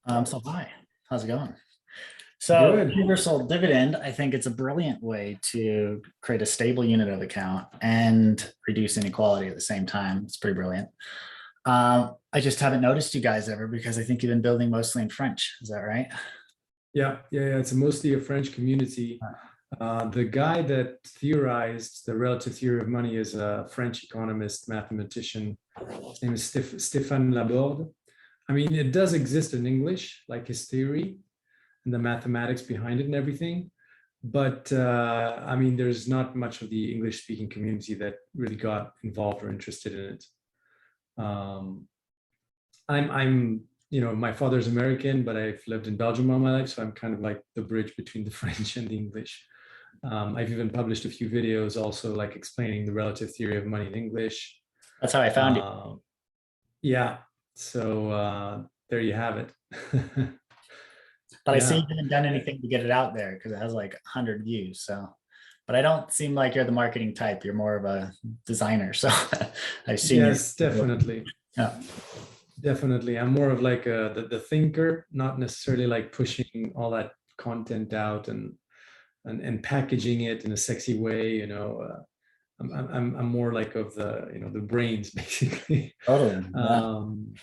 So hi, how's it going? So Good. universal dividend, I think it's a brilliant way to create a stable unit of account and reduce inequality at the same time. It's pretty brilliant. I just haven't noticed you guys ever because I think you've been building mostly in French. Is that right? Yeah. It's mostly a French community. The guy that theorized the relative theory of money is a French economist, mathematician. His name is Stéphane Laborde. I mean, it does exist in English, like his theory and the mathematics behind it and everything. But I mean, there's not much of the English-speaking community that really got involved or interested in it. Um, I'm my father's American, but I've lived in Belgium all my life, so I'm kind of like the bridge between the French and the English. I've even published a few videos also like explaining the relative theory of money in English. That's how I found you. Uh, yeah, so there you have it. But I see you Yeah. haven't done anything to get it out there because it has like 100 views. So, but I don't seem like you're the marketing type. You're more of a designer. So I've seen your. Yes, definitely. Yeah. Definitely. I'm more of like the thinker, not necessarily like pushing all that content out and packaging it in a sexy way, I'm more like of the brains basically. Totally. Yeah. um,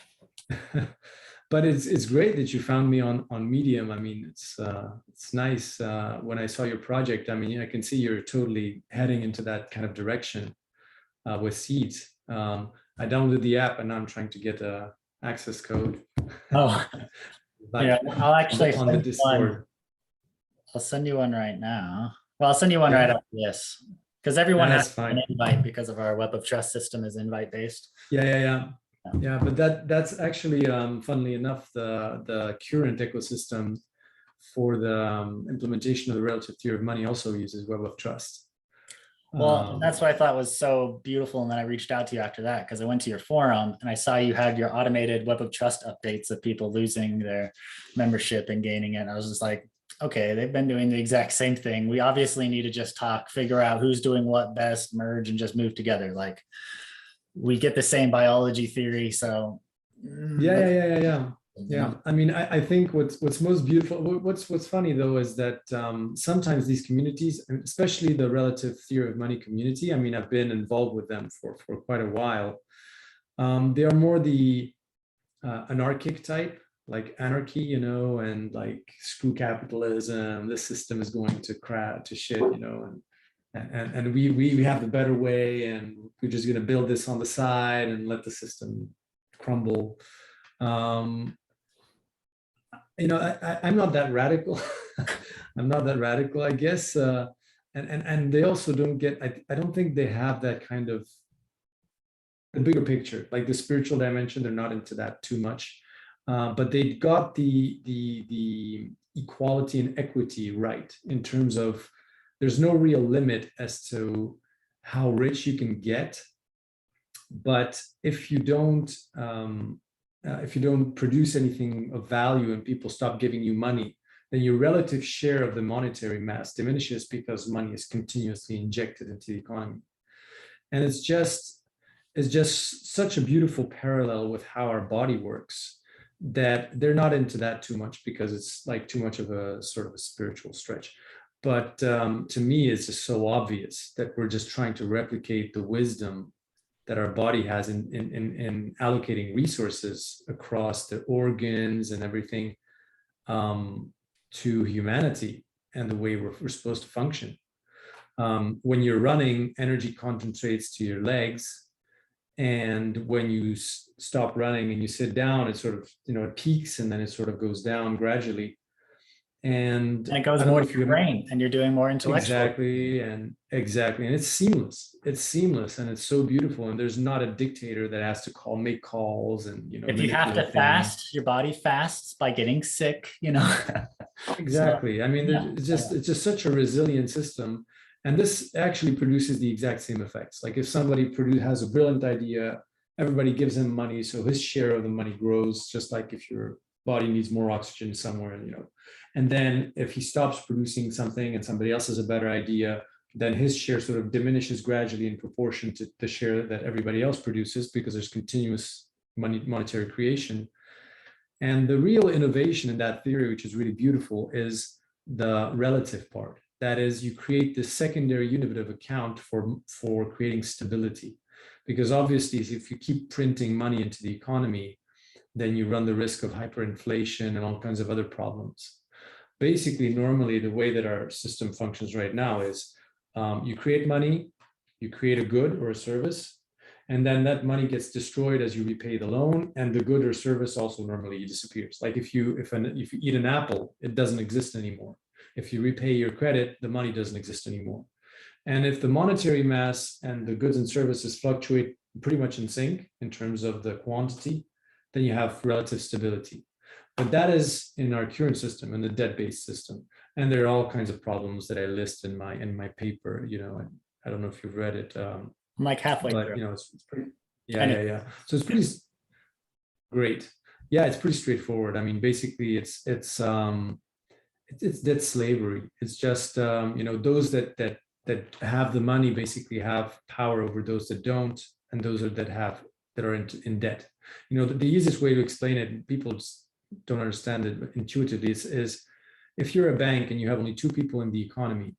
but it's great that you found me on Medium. I mean, it's nice. When I saw your project, I mean, I can see you're totally heading into that kind of direction with seeds. I downloaded the app and now I'm trying to get a access code. Oh, Like yeah. I'll on the actually on the send you one. Discord. I'll send you one right now. Well, I'll send you one right Yeah, after this because everyone has that's an fine. invite because of our web of trust system is invite based. Yeah. Yeah. Yeah, but that's actually, funnily enough, the current ecosystem for the implementation of the relative theory of money also uses Web of Trust. Well, that's Um, what I thought was so beautiful. And then I reached out to you after that because I went to your forum and I saw you had your automated web of trust updates of people losing their membership and gaining it. And I was just like, okay, they've been doing the exact same thing. We obviously need to just talk, figure out who's doing what best, merge, and just move together. Like we get the same biology theory. So yeah, yeah, let's, yeah, yeah, yeah. you Yeah, know, I mean, I think what's most beautiful, what's funny though, is that sometimes these communities, and especially the relative theory of money community, I mean, I've been involved with them for quite a while. They are more the anarchic type, like anarchy, and like screw capitalism. This system is going to crash to shit, and we have the better way, and we're just going to build this on the side and let the system crumble. Um, I'm not that radical. I'm not that radical, I guess. And they also don't get. I don't think they have that kind of the bigger picture, like the spiritual dimension. They're not into that too much, but they got the equality and equity right in terms of there's no real limit as to how rich you can get, but if you don't produce anything of value and people stop giving you money, then your relative share of the monetary mass diminishes because money is continuously injected into the economy. And it's just such a beautiful parallel with how our body works that they're not into that too much because it's like too much of a sort of a spiritual stretch. But to me, it's just so obvious that we're just trying to replicate the wisdom that our body has in allocating resources across the organs and everything, to humanity and the way we're supposed to function. When you're running, energy concentrates to your legs, and when you stop running and you sit down, it sort of it peaks and then it sort of goes down gradually. And and it goes I don't more know to if your you brain and you're doing more intellectual. exactly, and it's seamless and it's so beautiful, and there's not a dictator that has to make calls and If you have to manipulate things. fast, your body fasts by getting sick. So Exactly. I mean, yeah, it's just such a resilient system, and this actually produces the exact same effects. Like if somebody has a brilliant idea, everybody gives him money, so his share of the money grows. Just like if your body needs more oxygen somewhere, and then if he stops producing something and somebody else has a better idea, then his share sort of diminishes gradually in proportion to the share that everybody else produces because there's continuous monetary creation. And the real innovation in that theory, which is really beautiful, is the relative part. That is, you create this secondary unit of account for creating stability. Because obviously, if you keep printing money into the economy, then you run the risk of hyperinflation and all kinds of other problems. Basically, normally, the way that our system functions right now is you create money, you create a good or a service, and then that money gets destroyed as you repay the loan, and the good or service also normally disappears. Like if you eat an apple, it doesn't exist anymore. If you repay your credit, the money doesn't exist anymore. And if the monetary mass and the goods and services fluctuate pretty much in sync in terms of the quantity, then you have relative stability. But that is in our current system, in the debt-based system. And there are all kinds of problems that I list in my paper. You know, I don't know if you've read it. I'm like halfway but through. you know, it's pretty, yeah. So it's pretty great. Yeah, it's pretty straightforward. I mean, basically, it's debt slavery. It's just you know, those that have the money basically have power over those that don't, and those that are in debt. You know, the easiest way to explain it, people just don't understand it intuitively, is if you're a bank and you have only two people in the economy,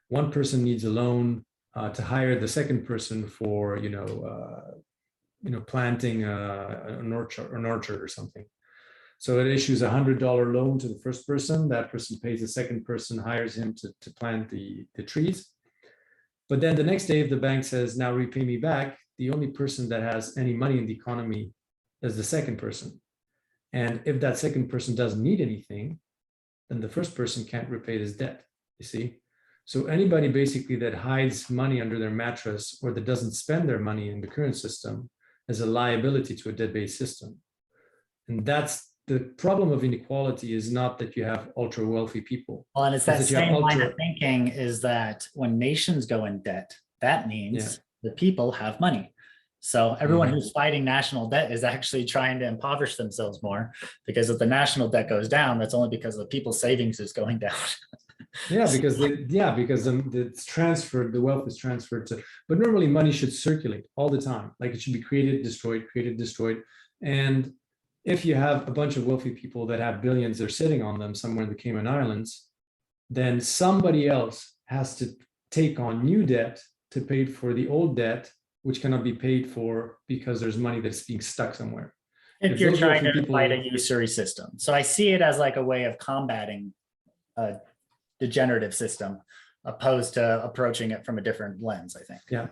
one person needs a loan to hire the second person for planting an orchard or something. So it issues $100 loan to the first person. That person pays the second person, hires him to plant the trees. But then the next day, if the bank says, now repay me back, the only person that has any money in the economy is the second person. And if that second person doesn't need anything, then the first person can't repay his debt, you see? So anybody basically that hides money under their mattress or that doesn't spend their money in the current system is a liability to a debt-based system. And that's the problem of inequality, is not that you have ultra wealthy people. Well, and it's that same line of thinking, is that when nations go in debt, that means the people have money. So everyone who's fighting national debt is actually trying to impoverish themselves more, because if the national debt goes down, that's only because the people's savings is going down. Because it's transferred, the wealth is transferred to, but normally money should circulate all the time. Like it should be created, destroyed. And if you have a bunch of wealthy people that have billions, they're sitting on them somewhere in the Cayman Islands, then somebody else has to take on new debt to pay for the old debt, which cannot be paid for because there's money that's being stuck somewhere. If you're trying to fight a usury system. So I see it as like a way of combating a degenerative system, opposed to approaching it from a different lens, I think. Yeah.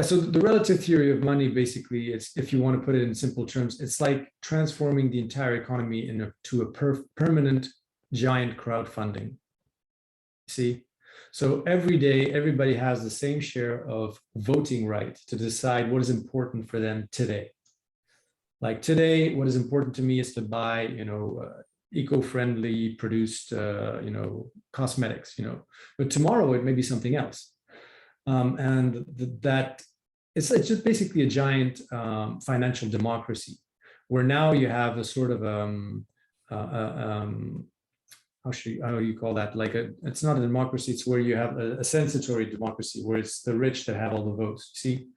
So the relative theory of money basically is, if you want to put it in simple terms, it's like transforming the entire economy into a permanent giant crowdfunding. See? So every day, everybody has the same share of voting right to decide what is important for them today. Like today, what is important to me is to buy, eco-friendly produced, cosmetics, but tomorrow it may be something else. And that it's just basically a giant financial democracy, where now you have a sort of how do you call that? It's not a democracy. It's where you have a censatory democracy, where it's the rich that have all the votes. See,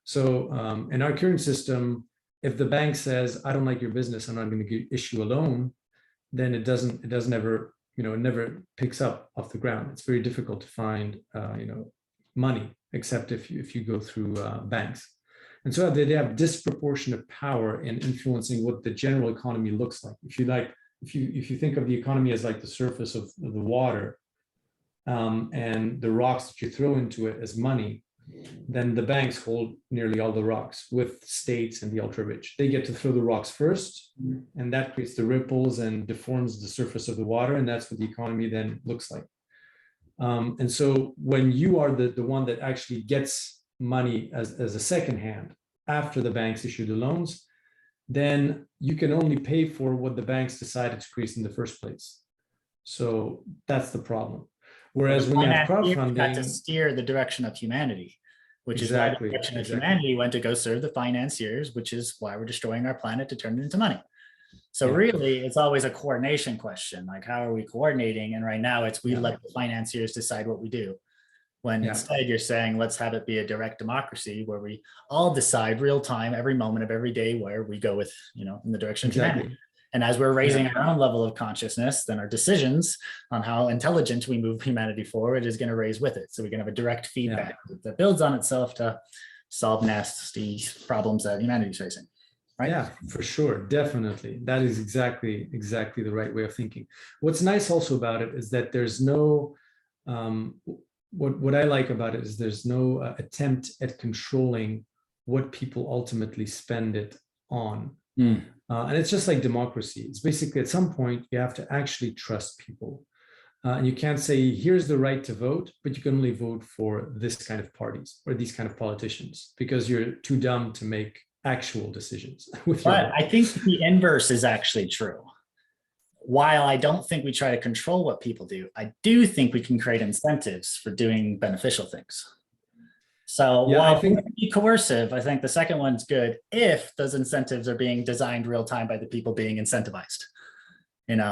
so in our current system, if the bank says, "I don't like your business, I'm not going to issue a loan," then it doesn't ever, it never picks up off the ground. It's very difficult to find, money, except if you go through banks. And so they have disproportionate power in influencing what the general economy looks like. If you think of the economy as like the surface of the water, and the rocks that you throw into it as money, then the banks hold nearly all the rocks, with states and the ultra rich. They get to throw the rocks first, and that creates the ripples and deforms the surface of the water, and that's what the economy then looks like. And so when you are the one that actually gets money as a second hand after the banks issue the loans, then you can only pay for what the banks decided to create in the first place. So that's the problem. Whereas when you have crowdfunding, had to steer the direction of humanity, which is why the direction of humanity went to go serve the financiers, which is why we're destroying our planet to turn it into money. So really, it's always a coordination question. Like, how are we coordinating? And right now it's, we let the financiers decide what we do. When instead you're saying, let's have it be a direct democracy where we all decide real time, every moment of every day, where we go with, in the direction of humanity. And as we're raising our own level of consciousness, then our decisions on how intelligent we move humanity forward is going to raise with it. So we can have a direct feedback that builds on itself to solve nasty problems that humanity is facing. Right? Yeah, for sure. Definitely. That is exactly the right way of thinking. What's nice also about it is that there's no, what I like about it is there's no attempt at controlling what people ultimately spend it on. And it's just like democracy. It's basically at some point you have to actually trust people. And you can't say, here's the right to vote, but you can only vote for this kind of parties or these kind of politicians because you're too dumb to make actual decisions. But I think the inverse is actually true. While I don't think we try to control what people do, I do think we can create incentives for doing beneficial things. So while I think be coercive, I think the second one's good if those incentives are being designed real time by the people being incentivized.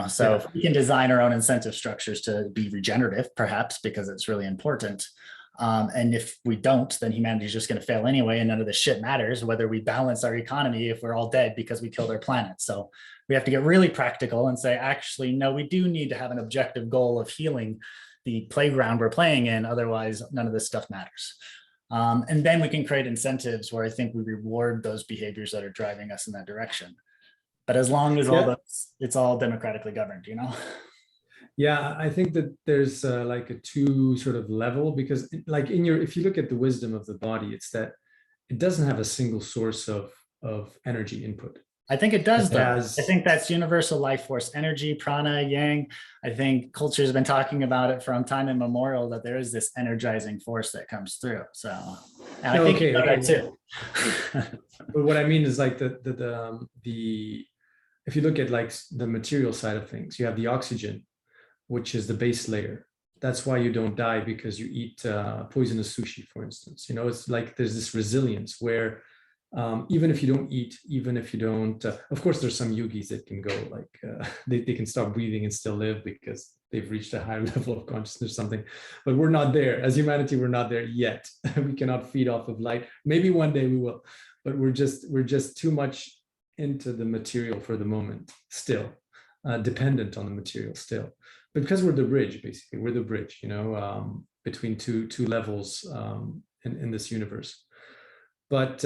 So if we can design our own incentive structures to be regenerative, perhaps because it's really important. And if we don't, then humanity is just going to fail anyway, and none of this shit matters, whether we balance our economy if we're all dead because we killed our planet. So we have to get really practical and say, actually, no, we do need to have an objective goal of healing the playground we're playing in. Otherwise, none of this stuff matters. And then we can create incentives where I think we reward those behaviors that are driving us in that direction. But as long as it's all democratically governed, Yeah, I think that there's like a two sort of level, because like if you look at the wisdom of the body, it's that it doesn't have a single source of energy input. I think it does, though. I think that's universal life force energy, prana, yang. I think culture has been talking about it from time immemorial, that there is this energizing force that comes through. So, and I think that too. But what I mean is like if you look at like the material side of things, you have the oxygen, which is the base layer. That's why you don't die, because you eat poisonous sushi, for instance. It's like there's this resilience where even if you don't eat, even if you don't, of course, there's some yogis that can go like, they can stop breathing and still live because they've reached a higher level of consciousness or something. But we're not there. As humanity, we're not there yet. We cannot feed off of light. Maybe one day we will, but we're just too much into the material for the moment, still dependent on the material still. But because we're the bridge, basically, we're the bridge, between two levels in this universe. But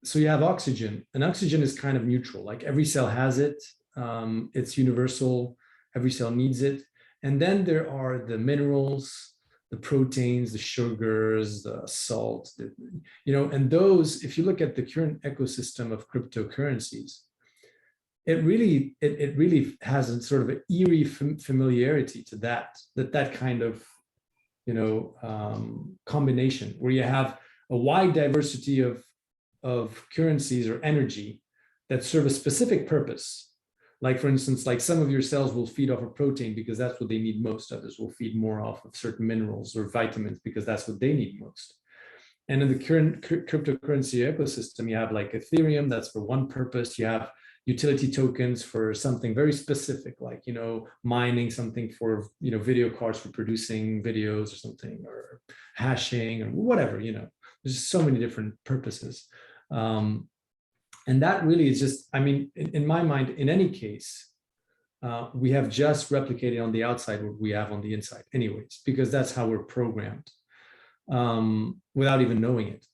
so you have oxygen, and oxygen is kind of neutral. Like every cell has it. It's universal. Every cell needs it. And then there are the minerals, the proteins, the sugars, the salt, and those, if you look at the current ecosystem of cryptocurrencies, it really has a sort of an eerie familiarity to that kind of, combination where you have a wide diversity of currencies or energy that serve a specific purpose. Like, for instance, like some of your cells will feed off of protein because that's what they need most. Others will feed more off of certain minerals or vitamins because that's what they need most. And in the current cryptocurrency ecosystem, you have like Ethereum, that's for one purpose. You have utility tokens for something very specific, like, mining something for, video cards for producing videos or something, or hashing or whatever, there's so many different purposes. And that really is just, in my mind, in any case, we have just replicated on the outside what we have on the inside anyways, because that's how we're programmed, without even knowing it.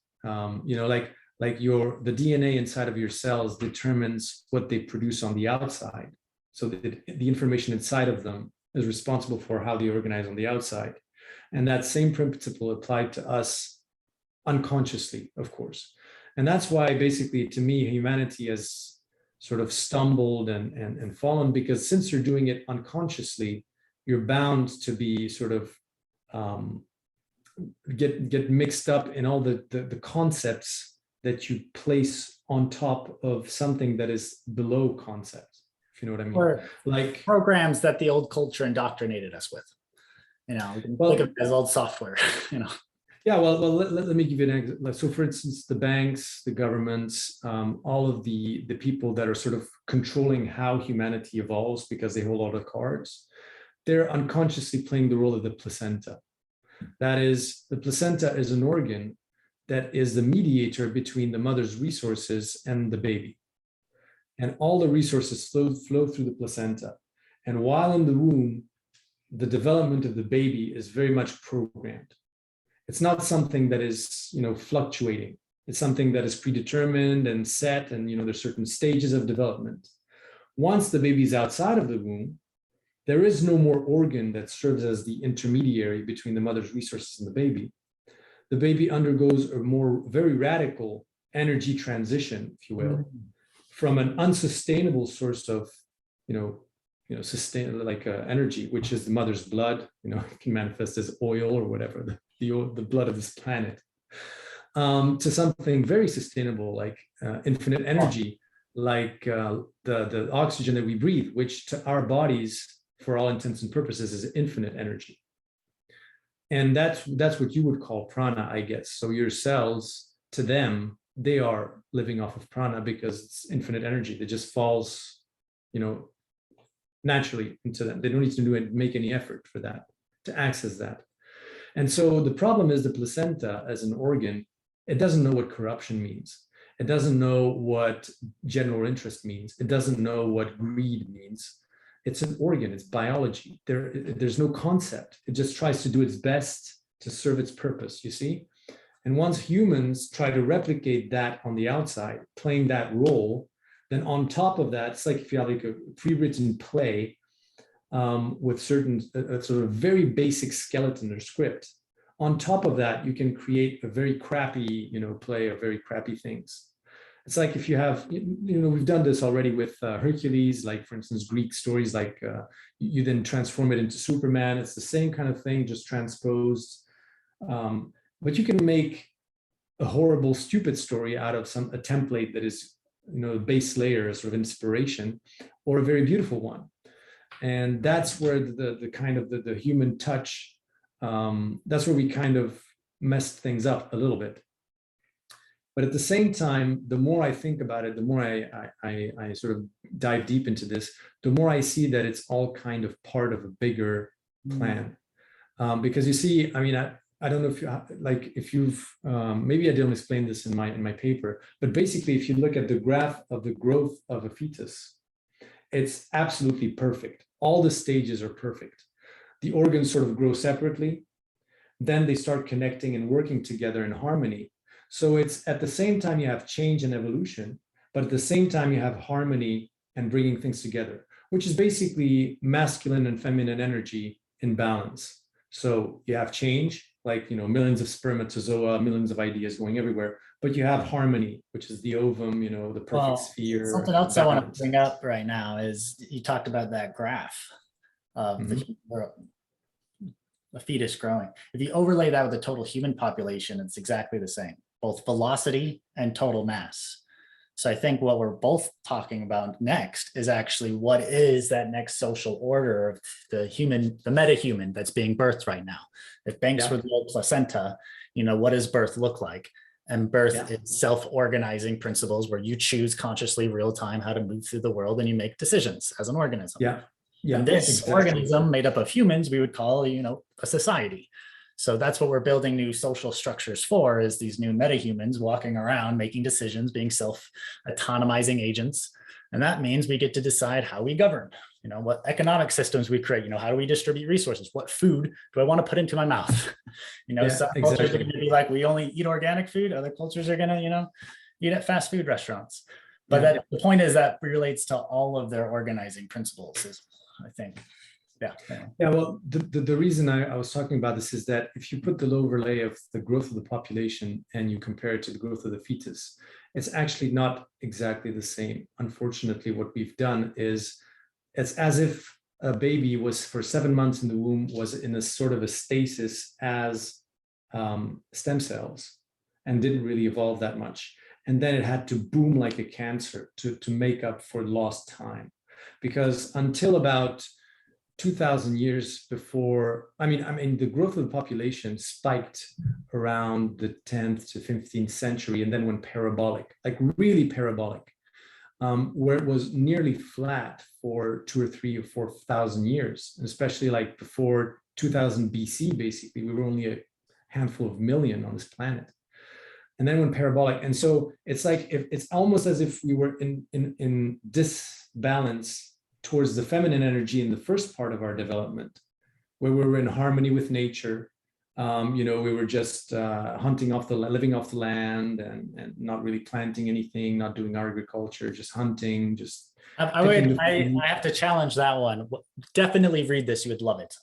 Like the DNA inside of your cells determines what they produce on the outside. So that the information inside of them is responsible for how they organize on the outside. And that same principle applied to us unconsciously, of course. And that's why basically, to me, humanity has sort of stumbled and fallen, because since you're doing it unconsciously, you're bound to be sort of get mixed up in all the concepts that you place on top of something that is below concept, if you know what I mean. Or like programs that the old culture indoctrinated us with. We can think of it as old software, Yeah, well, let me give you an example. So, for instance, the banks, the governments, all of the people that are sort of controlling how humanity evolves because they hold all the cards, they're unconsciously playing the role of the placenta. That is, the placenta is an organ that is the mediator between the mother's resources and the baby. and all the resources flow through the placenta. And while in the womb, the development of the baby is very much programmed. It's not something that is, fluctuating. It's something that is predetermined and set, and there's certain stages of development. Once the baby is outside of the womb, there is no more organ that serves as the intermediary between the mother's resources and the baby. The baby undergoes a very radical energy transition, if you will, from an unsustainable source of, energy, which is the mother's blood. It can manifest as oil or whatever, the blood of this planet, to something very sustainable, like infinite energy, like the oxygen that we breathe, which to our bodies, for all intents and purposes, is infinite energy. And that's what you would call prana, I guess. So your cells, to them, they are living off of prana because it's infinite energy that just falls, naturally into them. They don't need to make any effort for that, to access that. And so the problem is the placenta as an organ, it doesn't know what corruption means. It doesn't know what general interest means. It doesn't know what greed means. It's an organ, it's biology. There's no concept. It just tries to do its best to serve its purpose, you see? And once humans try to replicate that on the outside, playing that role, then on top of that, it's like if you have like a pre-written play with certain sort of very basic skeleton or script. On top of that, you can create a very crappy, play or very crappy things. It's like if you have, we've done this already with Hercules, like for instance, Greek stories, like you then transform it into Superman. It's the same kind of thing, just transposed. But you can make a horrible, stupid story out of a template that is, base layer, sort of inspiration, or a very beautiful one. And that's where the kind of the human touch, that's where we kind of messed things up a little bit. But at the same time, the more I think about it, the more I sort of dive deep into this, the more I see that it's all kind of part of a bigger plan. Because you see, I mean, I don't know if you've maybe I didn't explain this in my paper, but basically, if you look at the graph of the growth of a fetus, it's absolutely perfect. All the stages are perfect. The organs sort of grow separately, then they start connecting and working together in harmony. So it's at the same time you have change and evolution, but at the same time you have harmony and bringing things together, which is basically masculine and feminine energy in balance. So you have change, like, millions of spermatozoa, millions of ideas going everywhere, but you have harmony, which is the ovum, the perfect sphere. Something else I want to bring up right now is you talked about that graph of the fetus growing. If you overlay that with the total human population, it's exactly the same, both velocity and total mass. So I think what we're both talking about next is actually what is that next social order of the metahuman that's being birthed right now. If Banks were the old placenta, what does birth look like? And birth is self-organizing principles where you choose consciously real time how to move through the world and you make decisions as an organism. And this organism made up of humans, we would call, a society. So that's what we're building new social structures for, is these new metahumans walking around, making decisions, being self-autonomizing agents. And that means we get to decide how we govern, what economic systems we create, how do we distribute resources? What food do I want to put into my mouth? Some cultures are going to be like, we only eat organic food. Other cultures are going to, eat at fast food restaurants. But the point is that relates to all of their organizing principles, I think. Well, the reason I was talking about this is that if you put the overlay of the growth of the population and you compare it to the growth of the fetus, it's actually not exactly the same. Unfortunately, what we've done is it's as if a baby was for 7 months in the womb, was in a sort of a stasis as stem cells and didn't really evolve that much. And then it had to boom like a cancer to make up for lost time. Because until about 2,000 years before, I mean, the growth of the population spiked around the 10th to 15th century, and then went parabolic, like really parabolic, where it was nearly flat for 2 or 3 or 4,000 years, and especially like before 2000 BC, basically, we were only a handful of million on this planet. and then went parabolic. And so it's like, it's almost as if we were in disbalance towards the feminine energy in the first part of our development, where we were in harmony with nature. We were just living off the land, and not really planting anything, not doing agriculture, just hunting, just. I have to challenge that one. Definitely read this; you would love it.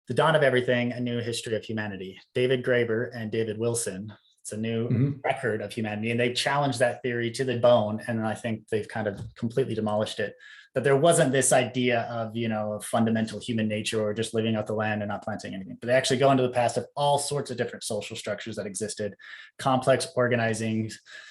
The Dawn of Everything: A New History of Humanity. David Graeber and David Wilson. It's a new record of humanity, and they've challenged that theory to the bone. And I think they've kind of completely demolished it. That there wasn't this idea of, fundamental human nature or just living out the land and not planting anything. But they actually go into the past of all sorts of different social structures that existed, complex organizing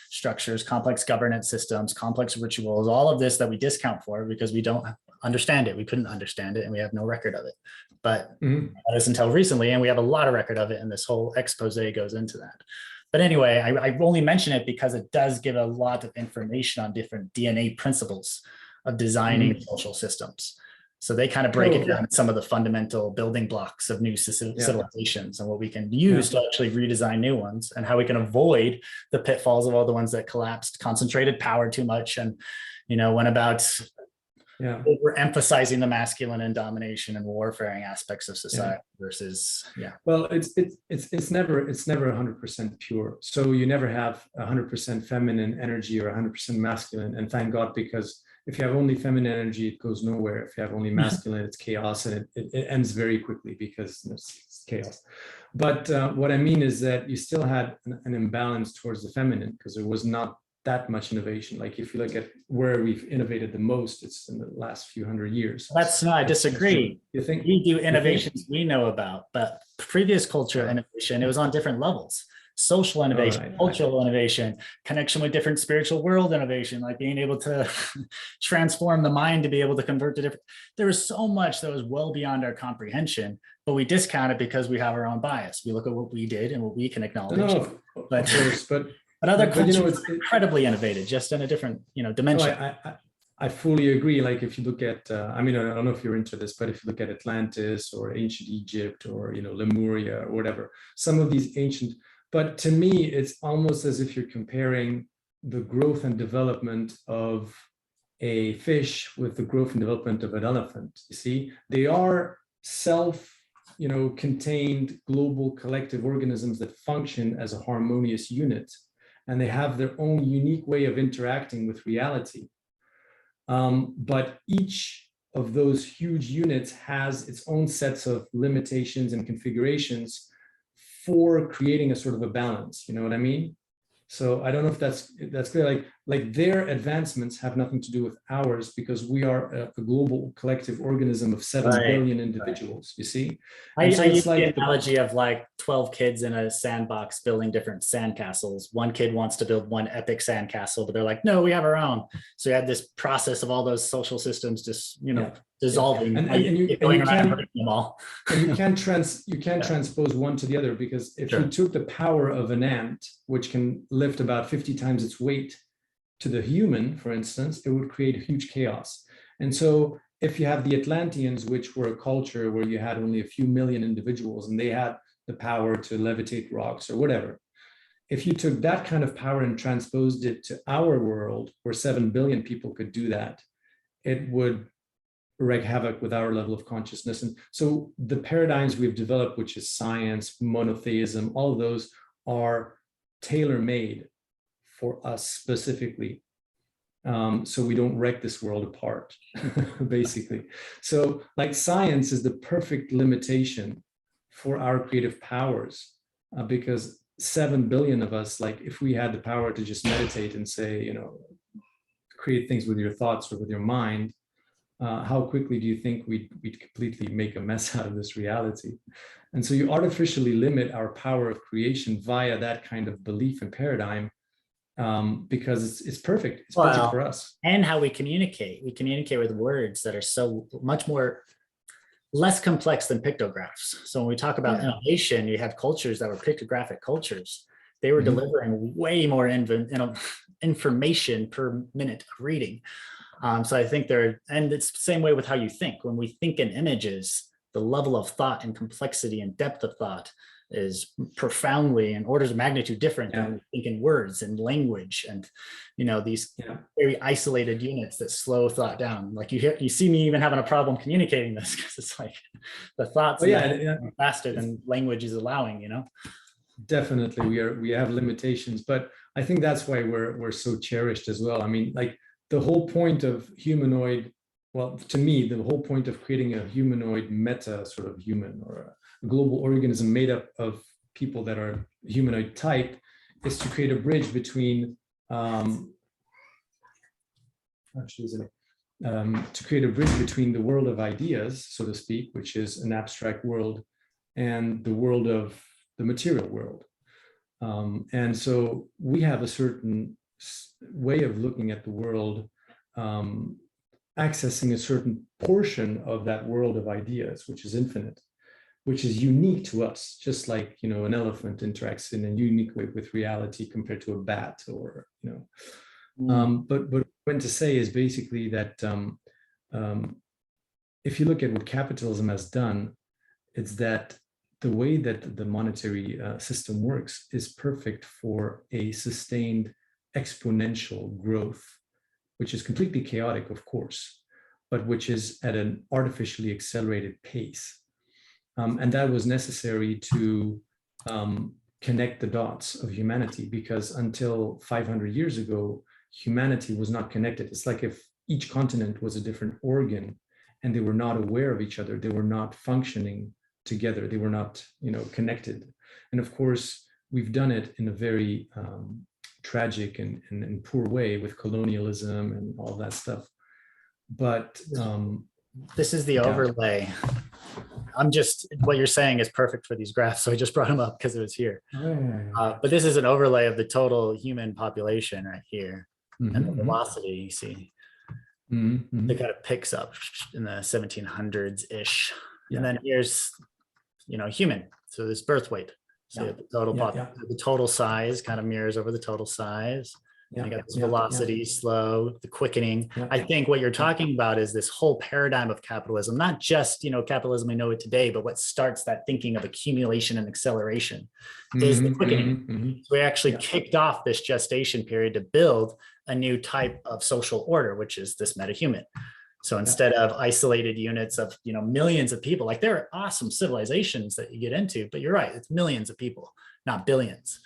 structures, complex governance systems, complex rituals, all of this that we discount for because we don't understand it. We couldn't understand it, and we have no record of it. But that is until recently, and we have a lot of record of it, and this whole expose goes into that. But anyway, I only mention it because it does give a lot of information on different DNA principles of designing social systems. So they kind of break it down in some of the fundamental building blocks of new civilizations and what we can use to actually redesign new ones, and how we can avoid the pitfalls of all the ones that collapsed, concentrated power too much, and went about we're emphasizing the masculine and domination and warfaring aspects of society versus well, it's never 100% pure. So you never have 100% feminine energy or 100% masculine, and thank God, because if you have only feminine energy, it goes nowhere. If you have only masculine, it's chaos, and it ends very quickly because it's chaos. But what I mean is that you still had an imbalance towards the feminine, because there was not that much innovation. Like if you look at where we've innovated the most, it's in the last few hundred years. I disagree. You think we do innovations we know about, but previous culture innovation, it was on different levels. Social innovation, cultural innovation, connection with different spiritual world innovation, like being able to transform the mind to be able to convert to different. There was so much that was well beyond our comprehension, but we discount it because we have our own bias. We look at what we did and what we can acknowledge. Of course, but other cultures are incredibly innovative, just in a different dimension. I fully agree. Like if you look at, I don't know if you're into this, but if you look at Atlantis or ancient Egypt or Lemuria or whatever, some of these ancient. But to me, it's almost as if you're comparing the growth and development of a fish with the growth and development of an elephant. You see, they are contained global collective organisms that function as a harmonious unit, and they have their own unique way of interacting with reality. But each of those huge units has its own sets of limitations and configurations for creating a sort of a balance. You know what I mean? So I don't know if that's clear. Like their advancements have nothing to do with ours, because we are a global collective organism of 7 billion individuals. You see, I use the analogy of like 12 kids in a sandbox building different sandcastles. One kid wants to build one epic sandcastle, but they're like, no, we have our own. So you had this process of all those social systems just dissolving, and you can't transpose one to the other, because if you took the power of an ant, which can lift about 50 times its weight, to the human, for instance, it would create huge chaos. And so if you have the Atlanteans, which were a culture where you had only a few million individuals and they had the power to levitate rocks or whatever, if you took that kind of power and transposed it to our world, where 7 billion people could do that, it would wreak havoc with our level of consciousness. And so the paradigms we've developed, which is science, monotheism, all of those are tailor-made for us specifically. So we don't wreck this world apart, basically. So like science is the perfect limitation for our creative powers, because 7 billion of us, like if we had the power to just meditate and say, create things with your thoughts or with your mind, how quickly do you think we'd completely make a mess out of this reality? And so you artificially limit our power of creation via that kind of belief and paradigm, because it's perfect. It's perfect for us. And how we communicate. We communicate with words that are so much less complex than pictographs. So when we talk about innovation, you have cultures that were pictographic cultures. They were delivering way more information per minute of reading. So I think and it's the same way with how you think. When we think in images, the level of thought and complexity and depth of thought is profoundly in orders of magnitude different than we think in words and language and, these very isolated units that slow thought down. Like you see me even having a problem communicating this because it's like the thoughts faster than language is allowing, Definitely, we have limitations, but I think that's why we're so cherished as well. I mean, like the whole point of humanoid, well, to me, the whole point of creating a humanoid meta sort of human or a global organism made up of people that are humanoid type is to create a bridge between to create a bridge between the world of ideas, so to speak, which is an abstract world, and the world of the material world. And so we have a certain way of looking at the world, accessing a certain portion of that world of ideas, which is infinite, which is unique to us, just like, an elephant interacts in a unique way with reality compared to a bat or, but what I want to say is basically that if you look at what capitalism has done, it's that the way that the monetary system works is perfect for a sustained exponential growth, which is completely chaotic, of course, but which is at an artificially accelerated pace. And that was necessary to connect the dots of humanity, because until 500 years ago, humanity was not connected. It's like if each continent was a different organ and they were not aware of each other, they were not functioning together, they were not, connected. And of course, we've done it in a very tragic and poor way with colonialism and all that stuff. But this is the overlay. What you're saying is perfect for these graphs, so I just brought them up because it was here. But this is an overlay of the total human population right here, and the velocity you see. It kind of picks up in the 1700s-ish. And then here's, human. So this birth weight. So the total the total size kind of mirrors over the total size. You got this velocity, slow, the quickening. I think what you're talking about is this whole paradigm of capitalism, not just, capitalism we know it today, but what starts that thinking of accumulation and acceleration is the quickening. So we actually kicked off this gestation period to build a new type of social order, which is this metahuman. So instead of isolated units of, millions of people, like there are awesome civilizations that you get into, but you're right, it's millions of people, not billions.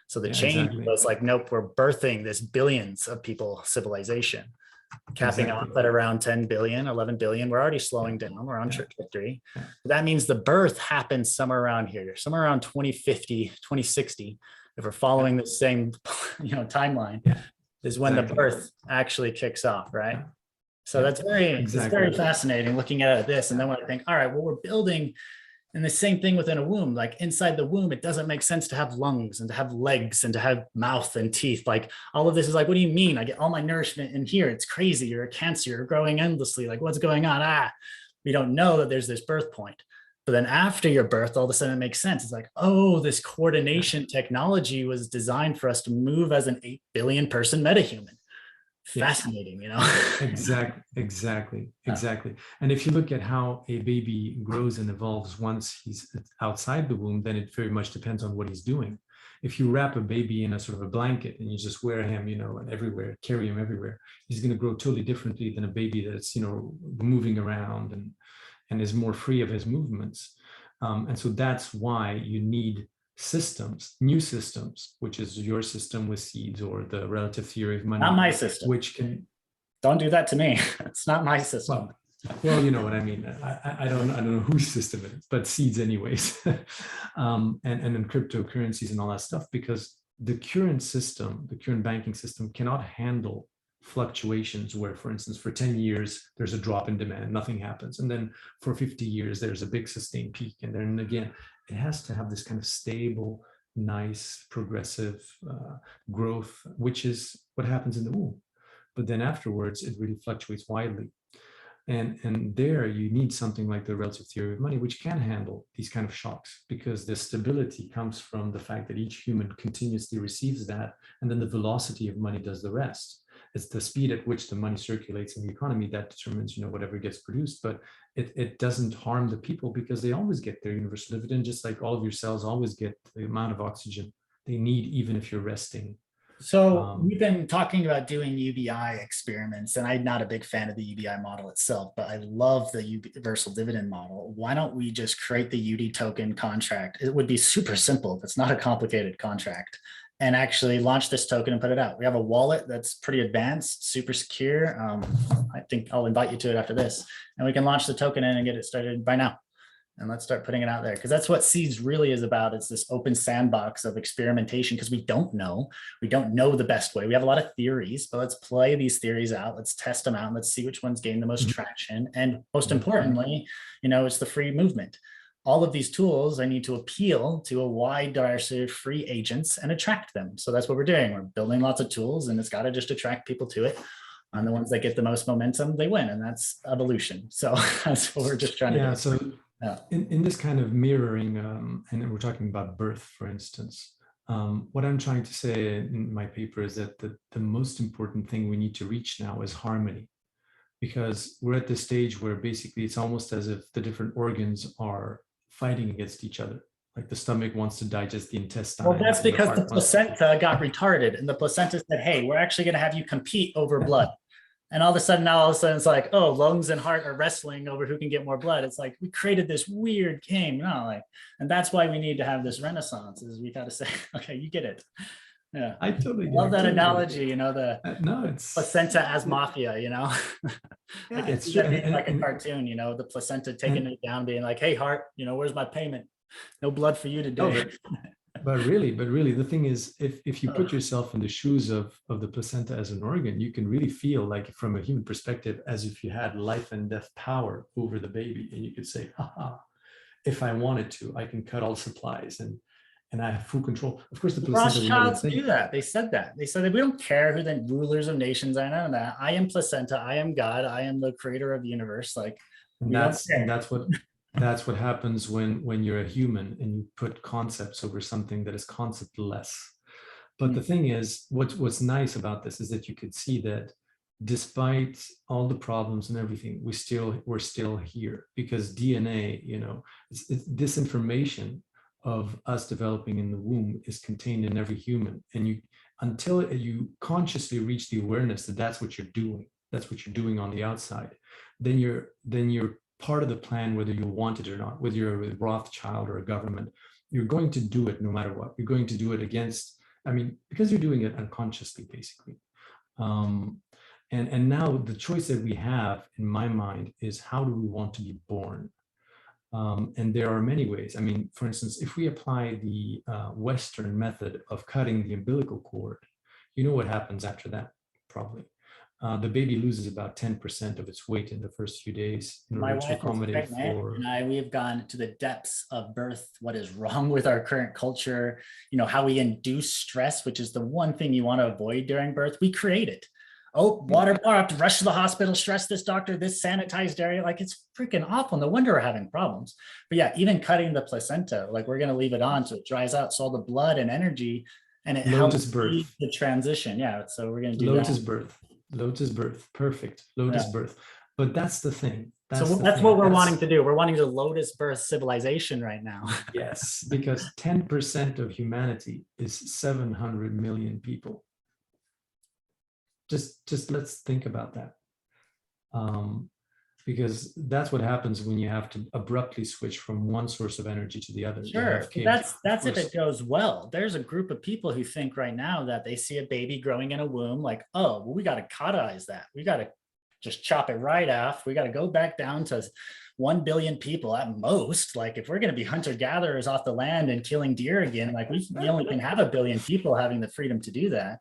So the change was like, nope, we're birthing this billions of people civilization, capping off at around 10 billion, 11 billion. We're already slowing down. We're on trajectory. That means the birth happens somewhere around here, somewhere around 2050, 2060. If we're following the same, timeline, is when the birth actually kicks off, right? So that's it's very fascinating looking at this. And then when I think, all right, well, we're building. And the same thing within a womb, like inside the womb, it doesn't make sense to have lungs and to have legs and to have mouth and teeth. Like all of this is like, what do you mean? I get all my nourishment in here. It's crazy. You're a cancer, you're growing endlessly. Like what's going on? We don't know that there's this birth point. But then after your birth, all of a sudden it makes sense. It's like, oh, this coordination technology was designed for us to move as an 8 billion person metahuman. Fascinating, Exactly. And if you look at how a baby grows and evolves once he's outside the womb, then it very much depends on what he's doing. If you wrap a baby in a sort of a blanket and you just wear him, and everywhere, carry him everywhere, he's going to grow totally differently than a baby that's, moving around and is more free of his movements. And so that's why you need systems, new systems, which is your system with seeds or the relative theory of money. Not my system. Which can... Don't do that to me. It's not my system. Well, you know what I mean. I don't know whose system it is, but seeds anyways. And then cryptocurrencies and all that stuff, because the current system, the current banking system cannot handle fluctuations where, for instance, for 10 years, there's a drop in demand, nothing happens. And then for 50 years, there's a big sustained peak. And then again, it has to have this kind of stable, nice, progressive growth, which is what happens in the womb. But then afterwards, it really fluctuates widely. And there you need something like the relative theory of money, which can handle these kind of shocks, because the stability comes from the fact that each human continuously receives that, and then the velocity of money does the rest. it's the speed at which the money circulates in the economy that determines, whatever gets produced. But it doesn't harm the people because they always get their universal dividend, just like all of your cells always get the amount of oxygen they need, even if you're resting. So we've been talking about doing UBI experiments, and I'm not a big fan of the UBI model itself, but I love the universal dividend model. Why don't we just create the UD token contract? It would be super simple. It's not a complicated contract, and actually launch this token and put it out. We have a wallet that's pretty advanced, super secure. I think I'll invite you to it after this, and we can launch the token in and get it started by now. And let's start putting it out there, because that's what Seeds really is about. It's this open sandbox of experimentation, because we don't know the best way. We have a lot of theories, but let's play these theories out. Let's test them out. And let's see which ones gain the most traction. And most importantly, it's the free movement. All of these tools, I need to appeal to a wide diversity of free agents and attract them. So that's what we're doing. We're building lots of tools, and it's got to just attract people to it. And the ones that get the most momentum, they win. And that's evolution. So that's what we're just trying to do. So in this kind of mirroring, and we're talking about birth, for instance, what I'm trying to say in my paper is that the most important thing we need to reach now is harmony, because we're at the stage where basically it's almost as if the different organs are fighting against each other. Like the stomach wants to digest the intestine. Well, that's because the placenta got retarded, and the placenta said, hey, we're actually going to have you compete over blood. And all of a sudden, it's like, oh, lungs and heart are wrestling over who can get more blood. It's like, we created this weird game, and that's why we need to have this renaissance, is we got to say, okay, you get it. Yeah. I totally love that analogy, the it's placenta as mafia, Yeah, it's like a cartoon, the placenta taking it down, being like, hey, heart, where's my payment? No blood for you today. But really, the thing is, if you put yourself in the shoes of the placenta as an organ, you can really feel like, from a human perspective, as if you had life and death power over the baby, and you could say, haha, if I wanted to, I can cut all supplies and I have full control. Of course, the placenta Rothschilds do that. They said that. They said that we don't care who the rulers of nations are. None of that. I am placenta. I am God. I am the creator of the universe. That's what happens when you're a human and you put concepts over something that is conceptless. But the thing is, what's nice about this is that you could see that despite all the problems and everything, we're still here, because DNA, this information of us developing in the womb is contained in every human. And until you consciously reach the awareness that that's what you're doing on the outside, then you're part of the plan, whether you want it or not, whether you're a Rothschild or a government. You're going to do it no matter what. You're going to do it because you're doing it unconsciously, basically. And now the choice that we have, in my mind, is how do we want to be born? And there are many ways. For instance, if we apply the Western method of cutting the umbilical cord, you know what happens after that, probably. The baby loses about 10% of its weight in the first few days in order to accommodate for. And we have gone to the depths of birth, what is wrong with our current culture, how we induce stress, which is the one thing you want to avoid during birth. We create it. Oh, water bar, I have to rush to the hospital, stress this doctor, this sanitized area. Like, it's freaking awful. No wonder we're having problems. But yeah, even cutting the placenta, like, we're going to leave it on so it dries out, so all the blood and energy, and it helps birth the transition. Yeah, so we're going to do Lotus birth, perfect. Lotus birth. But that's the thing. That's what we're wanting to do. We're wanting to Lotus birth civilization right now. Yes, because 10% of humanity is 700 million people. Just let's think about that. Because that's what happens when you have to abruptly switch from one source of energy to the other. Sure, that's if it goes well. There's a group of people who think right now that they see a baby growing in a womb, like, oh, well, we got to cauterize that. We got to just chop it right off. We got to go back down to 1 billion people at most. Like, if we're going to be hunter-gatherers off the land and killing deer again, like, we only can have 1 billion people having the freedom to do that.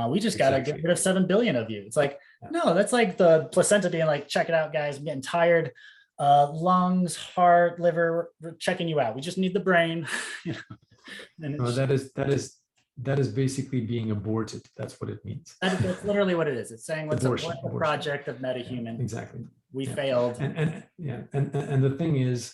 We just got to get rid of 7 billion of you. It's like, no, that's like the placenta being like, check it out, guys, I'm getting tired. Lungs, heart, liver, we're checking you out. We just need the brain. That is basically being aborted. That's what it means. That's literally what it is. It's saying, let's abort the project of Metahuman. Yeah, exactly. We failed. And the thing is,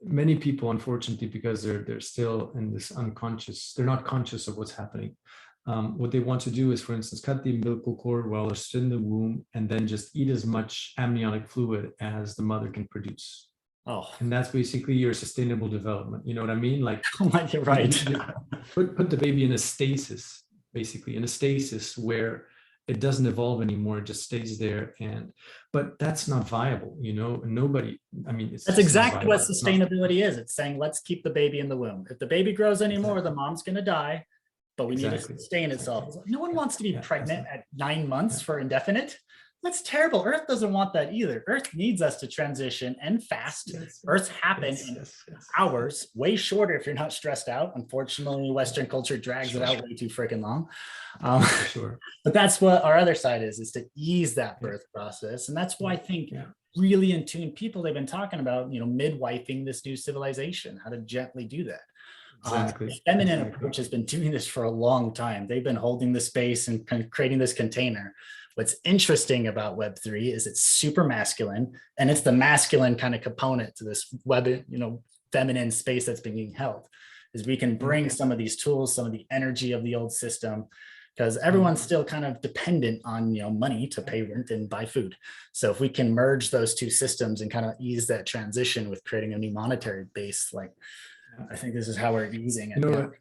many people, unfortunately, because they're still in this unconscious, they're not conscious of what's happening. What they want to do is, for instance, cut the umbilical cord while they're still in the womb, and then just eat as much amniotic fluid as the mother can produce. Oh, And that's basically your sustainable development. You know what I mean? Like, you're right. you put the baby in a stasis, basically in a stasis where it doesn't evolve anymore, it just stays there. But that's not viable, you know. Nobody, I mean, it's That's just not exactly what viable. It's not, sustainability is. It's saying, let's keep the baby in the womb. If the baby grows anymore, exactly, the mom's going to die, but we need to exactly, sustain itself. exactly. No one wants to be Yeah, pregnant at 9 months yeah, for indefinite. That's terrible. Earth doesn't want that either. Earth needs us to transition and fast. yes, Births happen yes, in yes, yes. hours, way shorter if you're not stressed out. Unfortunately, Western culture drags it out way too freaking long. For sure. But that's what our other side is to ease that birth process. And that's why I think really in tune people, they've been talking about, midwifing this new civilization, how to gently do that. Exactly. The feminine approach has been doing this for a long time. They've been holding the space and kind of creating this container. What's interesting about Web3 is it's super masculine, and it's the masculine kind of component to this feminine space that's being held. Is we can bring some of these tools, some of the energy of the old system, because everyone's still kind of dependent on money to pay rent and buy food. So if we can merge those two systems and kind of ease that transition with creating a new monetary base, like I think this is how we're easing it. You know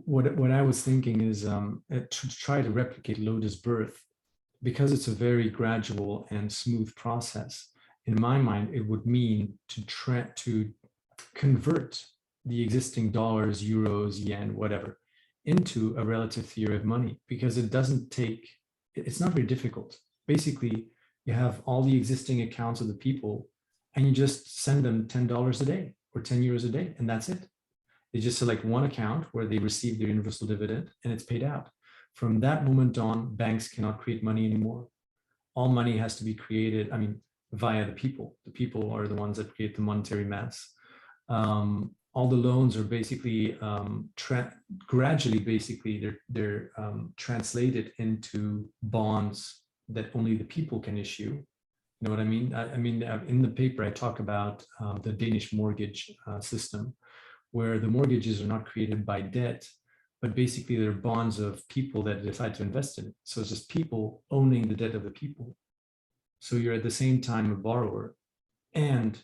what I was thinking is to try to replicate Lotus Birth, because it's a very gradual and smooth process. In my mind, it would mean to convert the existing dollars, euros, yen, whatever, into a relative theory of money, because it's not very difficult. Basically, you have all the existing accounts of the people, and you just send them $10 a day or 10 euros a day, and that's it. They just select one account where they receive their universal dividend, and it's paid out. From that moment on, banks cannot create money anymore. All money has to be created, via the people. The people are the ones that create the monetary mass. All the loans are basically gradually, they're translated into bonds that only the people can issue. You know what I mean? In the paper, I talk about the Danish mortgage system, where the mortgages are not created by debt, but basically they're bonds of people that decide to invest in it. So it's just people owning the debt of the people. So you're at the same time a borrower and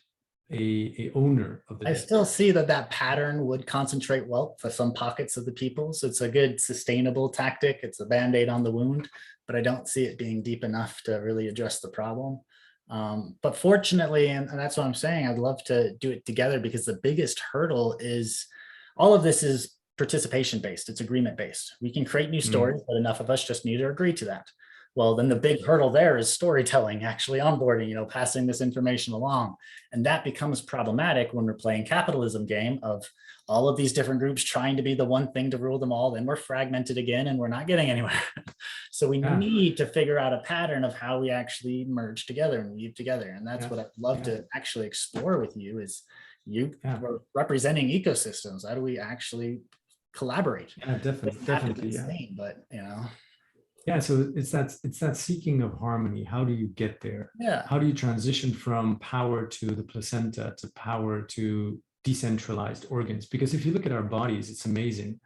a owner of the debt. I still see that pattern would concentrate wealth for some pockets of the people. So it's a good sustainable tactic. It's a band-aid on the wound, but I don't see it being deep enough to really address the problem. But fortunately, and that's what I'm saying, I'd love to do it together, because the biggest hurdle is all of this is participation based. It's agreement based. We can create new stories, but enough of us just need to agree to that. Well, then the big hurdle there is storytelling, actually onboarding, passing this information along. And that becomes problematic when we're playing capitalism game of all of these different groups trying to be the one thing to rule them all. Then we're fragmented again and we're not getting anywhere. So we need to figure out a pattern of how we actually merge together and weave together. And that's what I'd love to actually explore with you is we're representing ecosystems. How do we actually collaborate? Yeah, definitely. Insane, but Yeah, so it's that seeking of harmony. How do you get there? Yeah. How do you transition from power to the placenta to power to decentralized organs? Because if you look at our bodies, it's amazing.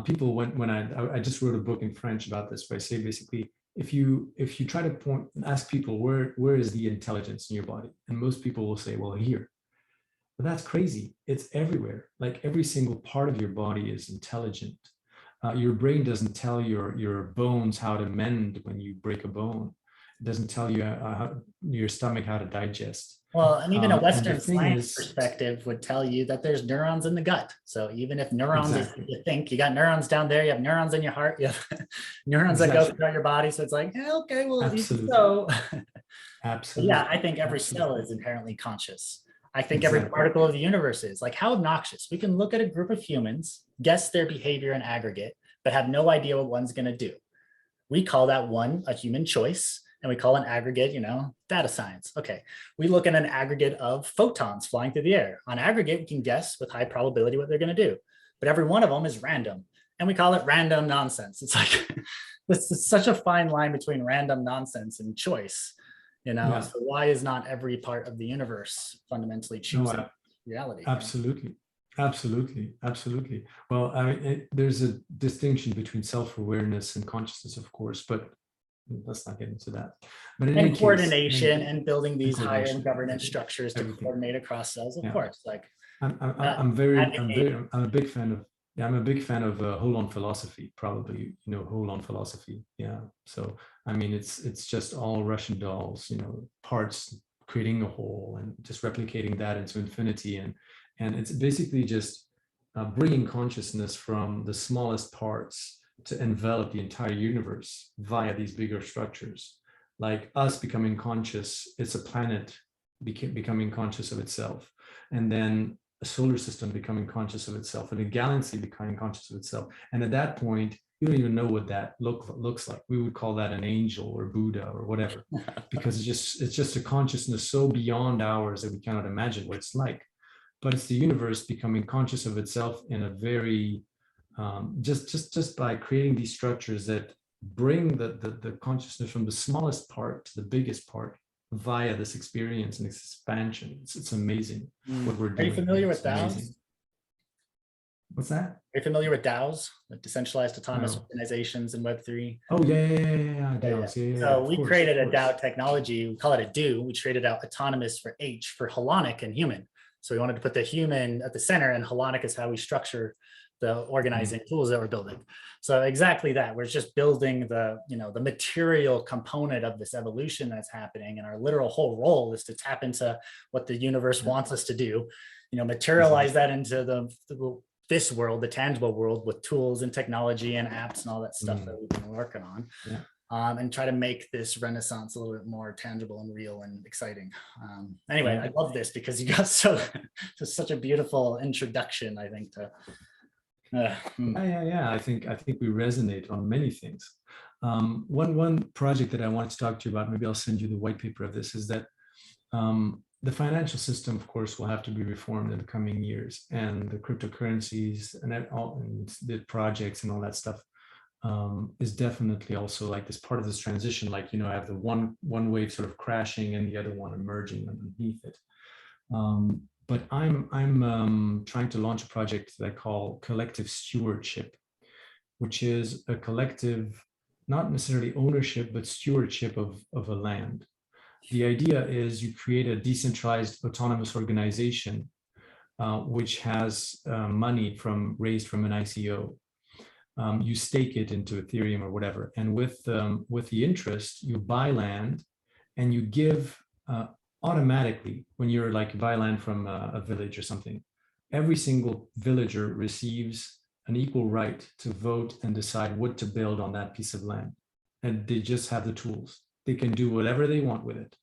People, when I just wrote a book in French about this, where I say basically, if you try to ask people where is the intelligence in your body, and most people will say, well, here. But that's crazy. It's everywhere. Like every single part of your body is intelligent. Your brain doesn't tell your bones how to mend when you break a bone. It doesn't tell you your stomach how to digest. Well, and even a Western science perspective would tell you that there's neurons in the gut. So even if neurons, you think you got neurons down there, you have neurons in your heart, you have neurons that go throughout your body. So it's like, okay, well, so absolutely. Yeah, I think every cell is inherently conscious. I think every particle of the universe is. Like, how obnoxious. We can look at a group of humans, guess their behavior in aggregate, but have no idea what one's going to do. We call that one a human choice, and we call an aggregate, data science. Okay, we look at an aggregate of photons flying through the air. On aggregate, we can guess with high probability what they're going to do, but every one of them is random, and we call it random nonsense. It's like, this is such a fine line between random nonsense and choice. So why is not every part of the universe fundamentally choosing reality? Absolutely. Absolutely, absolutely. Well, there's a distinction between self-awareness and consciousness, of course, but let's not get into that. But in any And case, coordination and building and these higher coordination, governance structures to everything. coordinate across cells, of Yeah, course, like I'm advocate. I'm a big fan of, yeah, I'm a big fan of whole on philosophy, probably, whole on philosophy. Yeah. So, I mean, it's just all Russian dolls, parts creating a whole and just replicating that into infinity. And it's basically just bringing consciousness from the smallest parts to envelop the entire universe via these bigger structures. Like us becoming conscious, it's a planet becoming conscious of itself. And then a solar system becoming conscious of itself, and a galaxy becoming conscious of itself. And at that point, you don't even know what that looks like. We would call that an angel or Buddha or whatever, because it's just a consciousness so beyond ours that we cannot imagine what it's like. But it's the universe becoming conscious of itself in a very just by creating these structures that bring the consciousness from the smallest part to the biggest part via this experience and this expansion. It's amazing what we're Are you doing familiar here. with It's DAOs? amazing. What's that? Are you familiar with DAOs, the decentralized autonomous No. organizations in Web3? Oh yeah. Yeah, yeah. DAOs. Yeah. So Of we course, of created a course. DAO technology. We call it a do. We traded out autonomous for H for holonic and human. So we wanted to put the human at the center, and holonic is how we structure the organizing tools that we're building. So exactly that. We're just building the material component of this evolution that's happening, and our literal whole role is to tap into what the universe wants us to do. Materialize that into this world, the tangible world, with tools and technology and apps and all that stuff that we've been working on. Yeah. And try to make this renaissance a little bit more tangible and real and exciting. Anyway, I love this because you got just such a beautiful introduction, I think, to. Yeah. I think we resonate on many things. One project that I wanted to talk to you about, maybe I'll send you the white paper of this, is that the financial system, of course, will have to be reformed in the coming years, and the cryptocurrencies and the projects and all that stuff is definitely also like this part of this transition. Like, I have the one wave sort of crashing and the other one emerging underneath it. But I'm trying to launch a project that I call collective stewardship, which is a collective, not necessarily ownership, but stewardship of a land. The idea is you create a decentralized autonomous organization which has money raised from an ICO. You stake it into Ethereum or whatever, and with the interest, you buy land, and you give automatically, when you're like buy land from a village or something, every single villager receives an equal right to vote and decide what to build on that piece of land, and they just have the tools. They can do whatever they want with it.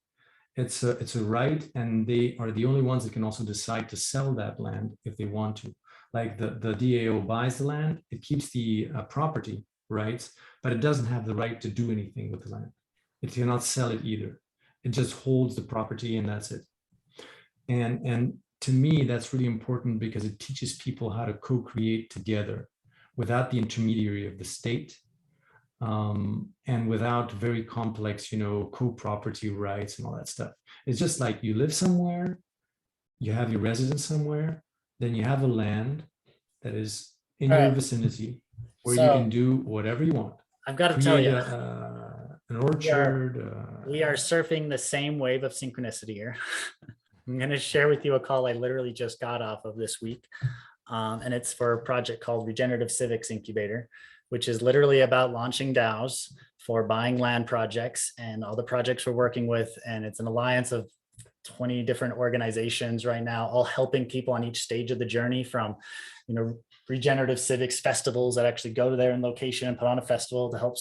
It's a right, and they are the only ones that can also decide to sell that land if they want to. Like the DAO buys the land, it keeps the property rights, but it doesn't have the right to do anything with the land. It cannot sell it either. It just holds the property, and that's it. And to me, that's really important because it teaches people how to co-create together without the intermediary of the state, and without very complex, co-property rights and all that stuff. It's just like you live somewhere, you have your residence somewhere, then you have a land that is in your vicinity where you can do whatever you want. I've got to tell you, an orchard. We are surfing the same wave of synchronicity here. I'm going to share with you a call I literally just got off of this week. And it's for a project called Regenerative Civics Incubator, which is literally about launching DAOs for buying land projects and all the projects we're working with. And it's an alliance of 20 different organizations right now, all helping people on each stage of the journey, from, regenerative civics festivals that actually go to their location and put on a festival to help,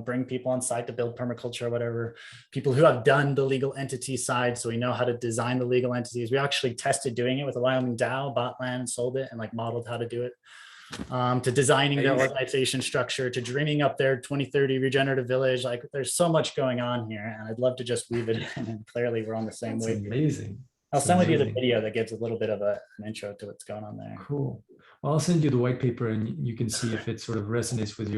bring people on site to build permaculture or whatever. People who have done the legal entity side, so we know how to design the legal entities. We actually tested doing it with a Wyoming DAO, bought land, sold it, and modeled how to do it. To designing their organization structure, to dreaming up their 2030 regenerative village. There's so much going on here, and I'd love to just weave it in. And clearly we're on the same wave. Amazing. I'll send with you the video that gives a little bit of an intro to what's going on there. Cool. Well, I'll send you the white paper, and you can see if it sort of resonates with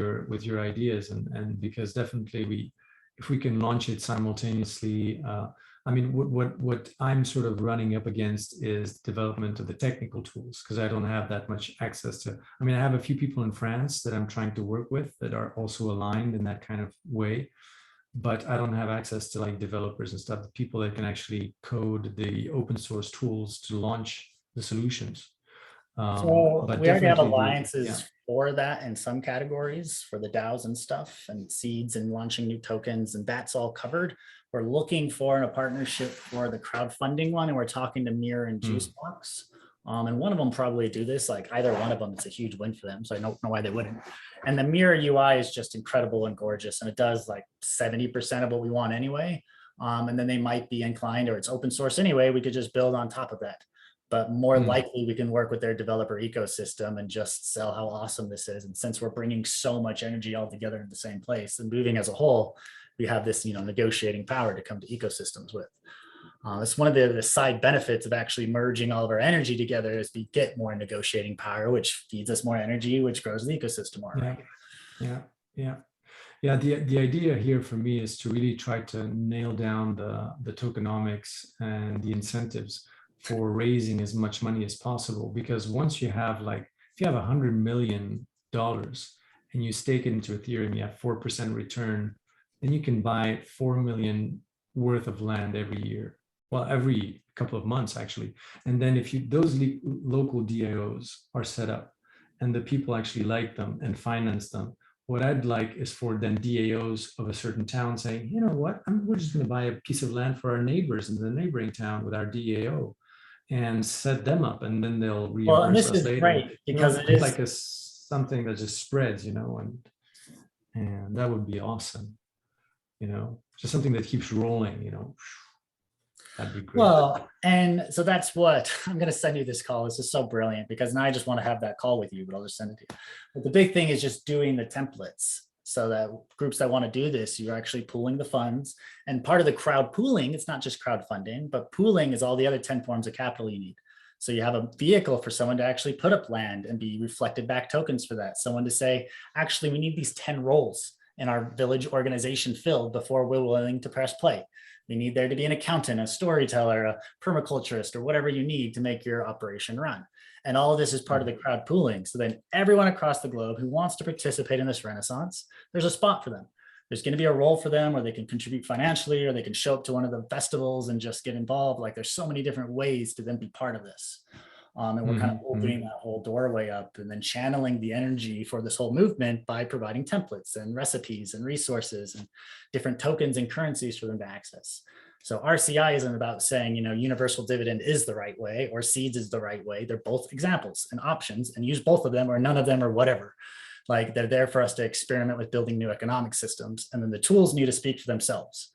your ideas. And because definitely if we can launch it simultaneously, I mean, what I'm sort of running up against is development of the technical tools, because I don't have that much access to. I mean, I have a few people in France that I'm trying to work with that are also aligned in that kind of way, but I don't have access to like developers and stuff, the people that can actually code the open source tools to launch the solutions. So But we already have definitely yeah. alliances for that in some categories for the DAOs and stuff and seeds and launching new tokens, and that's all covered. We're looking for a partnership for the crowdfunding one, and we're talking to Mirror and Mm. Juicebox. And one of them probably do this, like either one of them, it's a huge win for them. So I don't know why they wouldn't. And the Mirror UI is just incredible and gorgeous. And it does like 70% of what we want anyway. And then they might be inclined, or it's open source anyway, we could just build on top of that. But more likely we can work with their developer ecosystem and just sell how awesome this is. And since we're bringing so much energy all together in the same place and moving as a whole, we have this, negotiating power to come to ecosystems with. It's one of the side benefits of actually merging all of our energy together is we get more negotiating power, which feeds us more energy, which grows the ecosystem more. Yeah, right? yeah. The idea here for me is to really try to nail down the tokenomics and the incentives for raising as much money as possible. Because once you have if you have $100 million and you stake it into Ethereum, you have 4% return, then you can buy 4 million worth of land every year. Well, every couple of months actually. And then if those local DAOs are set up and the people actually like them and finance them, what I'd like is for then DAOs of a certain town saying, you know what, we're just going to buy a piece of land for our neighbors in the neighboring town with our DAO and set them up, and then they'll Well, and reimburse this us is later. great because it Be is like something that just spreads, and that would be awesome. Just something that keeps rolling. That'd be great. well, and so that's what I'm going to send you this call. This is so brilliant because now I just want to have that call with you, but I'll just send it to you. But the big thing is just doing the templates so that groups that want to do this, you're actually pooling the funds. And part of the crowd pooling, it's not just crowdfunding, but pooling is all the other 10 forms of capital you need. So you have a vehicle for someone to actually put up land and be reflected back tokens for that. Someone to say, actually, we need these 10 roles in our village organization filled before we're willing to press play. We need there to be an accountant, a storyteller, a permaculturist, or whatever you need to make your operation run. And all of this is part of the crowd pooling. So then everyone across the globe who wants to participate in this renaissance, there's a spot for them. There's going to be a role for them where they can contribute financially, or they can show up to one of the festivals and just get involved. Like there's so many different ways to then be part of this. And we're kind of opening that whole doorway up and then channeling the energy for this whole movement by providing templates and recipes and resources and different tokens and currencies for them to access. So RCI isn't about saying, universal dividend is the right way or seeds is the right way. They're both examples and options, and use both of them or none of them or whatever. Like they're there for us to experiment with building new economic systems, and then the tools need to speak for themselves.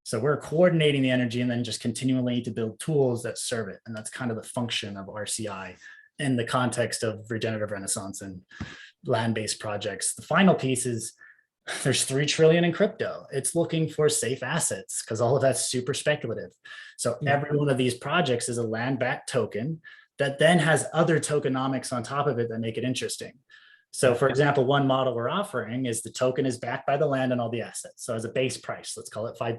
So we're coordinating the energy and then just continually to build tools that serve it. And that's kind of the function of RCI in the context of regenerative renaissance and land-based projects. The final piece is there's 3 trillion in crypto. It's looking for safe assets because all of that's super speculative. So every one of these projects is a land-backed token that then has other tokenomics on top of it that make it interesting. So for example, one model we're offering is the token is backed by the land and all the assets. So as a base price, let's call it $5.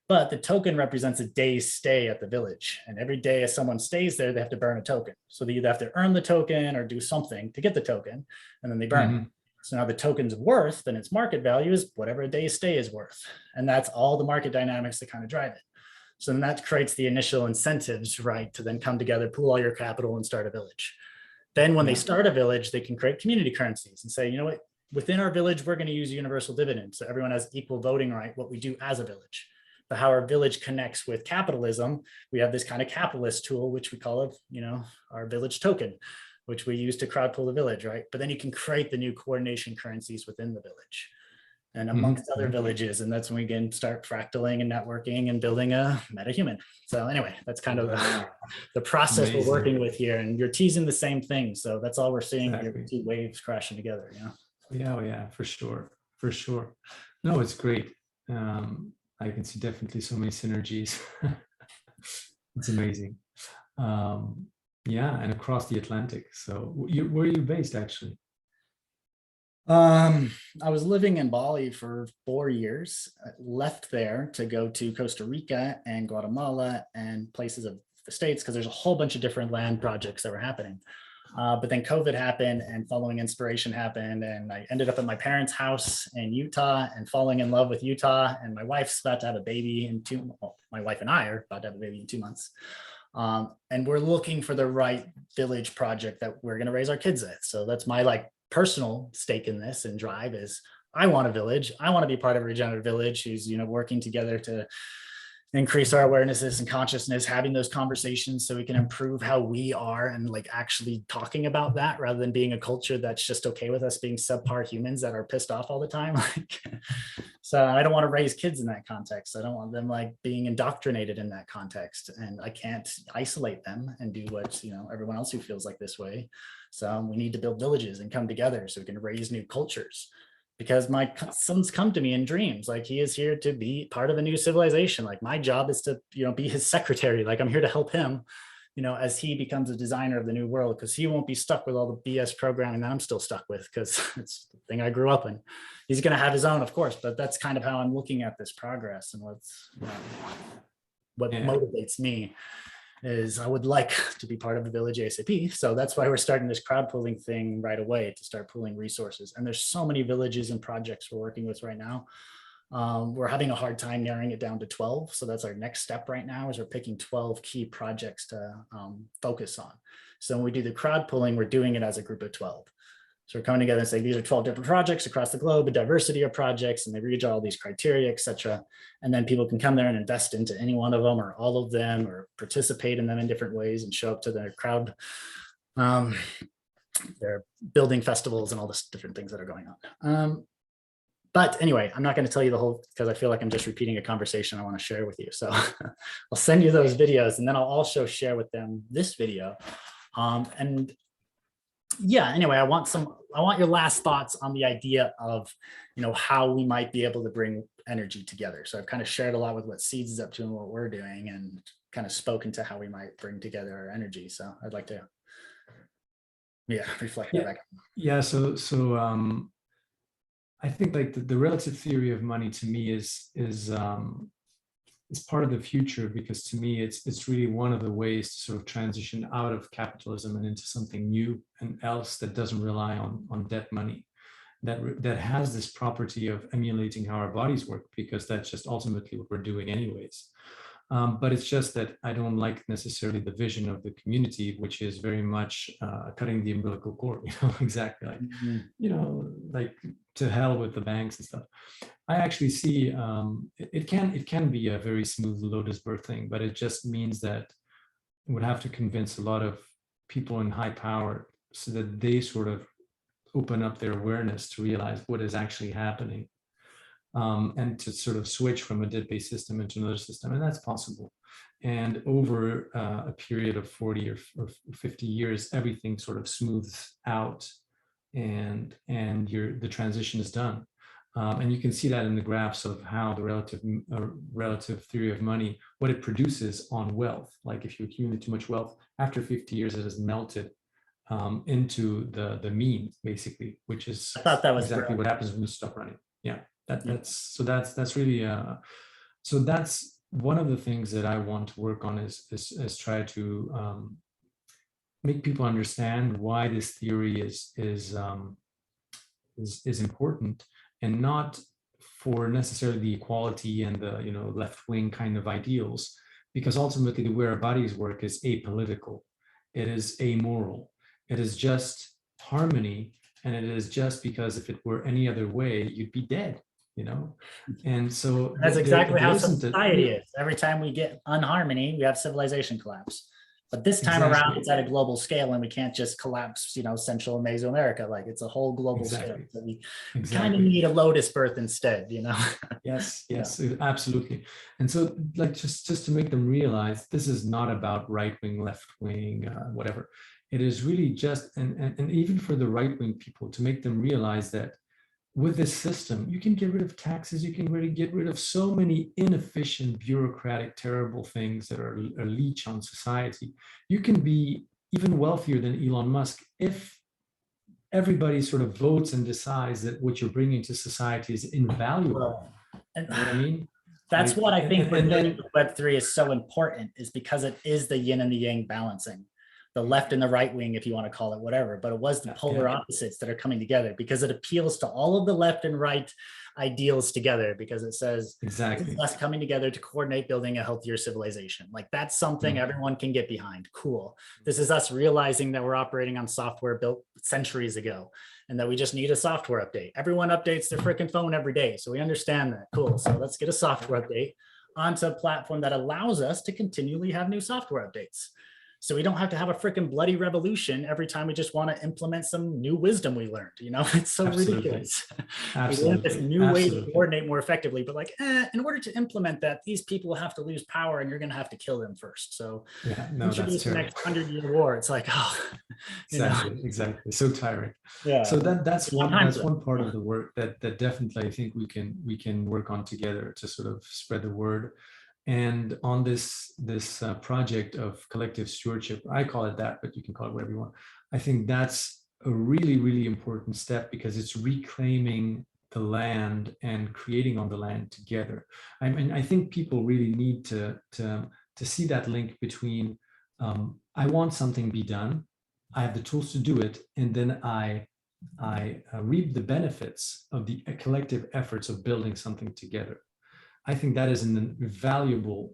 But the token represents a day's stay at the village. And every day as someone stays there, they have to burn a token. So they either have to earn the token or do something to get the token, and then they burn it. So now the token's worth, then its market value is whatever a day's stay is worth. And that's all the market dynamics that kind of drive it. So then that creates the initial incentives, right, to then come together, pool all your capital and start a village. Then when they start a village, they can create community currencies and say, you know what, within our village, we're going to use universal dividend. So everyone has equal voting right, what we do as a village. But how our village connects with capitalism, we have this kind of capitalist tool, which we call our village token, which we use to crowd pool the village, right? But then you can create the new coordination currencies within the village and amongst other villages. And that's when we can start fractaling and networking and building a metahuman. So anyway, that's kind of the process we're working with here. And you're teasing the same thing. So that's all we're seeing here, 2 waves crashing together. Yeah, for sure. No, it's great. I can see definitely so many synergies. It's amazing. And across the Atlantic. So where are you based actually? I was living in Bali for 4 years. I left there to go to Costa Rica and Guatemala and places of the States because there's a whole bunch of different land projects that were happening. But then COVID happened and following inspiration happened. And I ended up at my parents' house in Utah and falling in love with Utah. And my wife's about to have a baby well, my wife and I are about to have a baby in 2 months. And we're looking for the right village project that we're going to raise our kids at. So that's my like personal stake in this and drive is I want a village. I want to be part of a regenerative village who's, working together to increase our awarenesses and consciousness, having those conversations so we can improve how we are and like actually talking about that rather than being a culture that's just okay with us being subpar humans that are pissed off all the time. So I don't want to raise kids in that context. I don't want them like being indoctrinated in that context. And I can't isolate them and do what, everyone else who feels like this way. So we need to build villages and come together so we can raise new cultures because my son's come to me in dreams. Like he is here to be part of a new civilization. Like my job is to, be his secretary. Like I'm here to help him, as he becomes a designer of the new world, because he won't be stuck with all the BS programming that I'm still stuck with because it's the thing I grew up in. He's going to have his own, of course, but that's kind of how I'm looking at this progress and what motivates me is I would like to be part of a village ASAP. So that's why we're starting this crowd pooling thing right away to start pooling resources. And there's so many villages and projects we're working with right now. We're having a hard time narrowing it down to 12. So that's our next step right now is we're picking 12 key projects to focus on. So when we do the crowd pooling, we're doing it as a group of 12. So we're coming together and saying these are 12 different projects across the globe, a diversity of projects, and they reach all these criteria, et cetera. And then people can come there and invest into any one of them or all of them or participate in them in different ways and show up to their crowd, their building festivals and all this different things that are going on. But anyway, I'm not going to tell you the whole because I feel like I'm just repeating a conversation I want to share with you. So I'll send you those videos and then I'll also share with them this video. And yeah, anyway, I want your last thoughts on the idea of, how we might be able to bring energy together. So I've kind of shared a lot with what Seeds is up to and what we're doing and kind of spoken to how we might bring together our energy. So I'd like to, reflect that back. Yeah. So I think like the relative theory of money to me is part of the future, because to me it's really one of the ways to sort of transition out of capitalism and into something new and else that doesn't rely on debt money, that has this property of emulating how our bodies work, because that's just ultimately what we're doing anyways. But it's just that I don't like necessarily the vision of the community, which is very much cutting the umbilical cord, exactly like, like to hell with the banks and stuff. I actually see it can be a very smooth Lotus Birthing, but it just means that it would have to convince a lot of people in high power so that they sort of open up their awareness to realize what is actually happening. And to sort of switch from a debt-based system into another system, and that's possible. And over a period of 40 or 50 years, everything sort of smooths out, and the transition is done. And you can see that in the graphs of how the relative theory of money, what it produces on wealth. Like if you accumulate too much wealth, after 50 years, it has melted into the mean, basically, which is I thought that was exactly what happens when you stop running. Yeah. That's really so that's one of the things that I want to work on is try to make people understand why this theory is important, and not for necessarily the equality and the left-wing kind of ideals, because ultimately the way our bodies work is apolitical, it is amoral, it is just harmony, and it is just because if it were any other way, you'd be dead. And so that's exactly how society is. Every time we get unharmony, we have civilization collapse. But this time around, it's at a global scale, and we can't just collapse, Central and Mesoamerica. Like it's a whole global scale. So we kind of need a Lotus birth instead, Yes, absolutely. And so, like, just to make them realize, this is not about right wing, left wing, whatever. It is really just, and even for the right wing people, to make them realize that with this system, you can get rid of taxes, you can really get rid of so many inefficient, bureaucratic, terrible things that are a leech on society. You can be even wealthier than Elon Musk if everybody sort of votes and decides that what you're bringing to society is invaluable. Well, and You know what I mean? that's Like, what I think and then Web3 is so important, is because it is the yin and the yang balancing, the left and the right wing, if you want to call it whatever, but it was the polar opposites that are coming together, because it appeals to all of the left and right ideals together, because it says exactly. it's us coming together to coordinate building a healthier civilization. Like, that's something everyone can get behind. Cool. This is us realizing that we're operating on software built centuries ago, and that we just need a software update. Everyone updates their freaking phone every day, so we understand that. Cool. So let's get a software update onto a platform that allows us to continually have new software updates. So we don't have to have a freaking bloody revolution every time we just want to implement some new wisdom we learned. You know, it's so ridiculous. We learned this new way to coordinate more effectively, but like, in order to implement that, these people have to lose power, and you're going to have to kill them first. So introduce the next 100-year war. It's like, oh, exactly. So tiring. Yeah. So that's one part of the work that definitely I think we can work on together to sort of spread the word. And on this project of collective stewardship, I call it that, but you can call it whatever you want. I think that's a really, really important step, because it's reclaiming the land and creating on the land together. I mean, I think people really need to see that link between I want something be done, I have the tools to do it, and then I reap the benefits of the collective efforts of building something together. I think that is an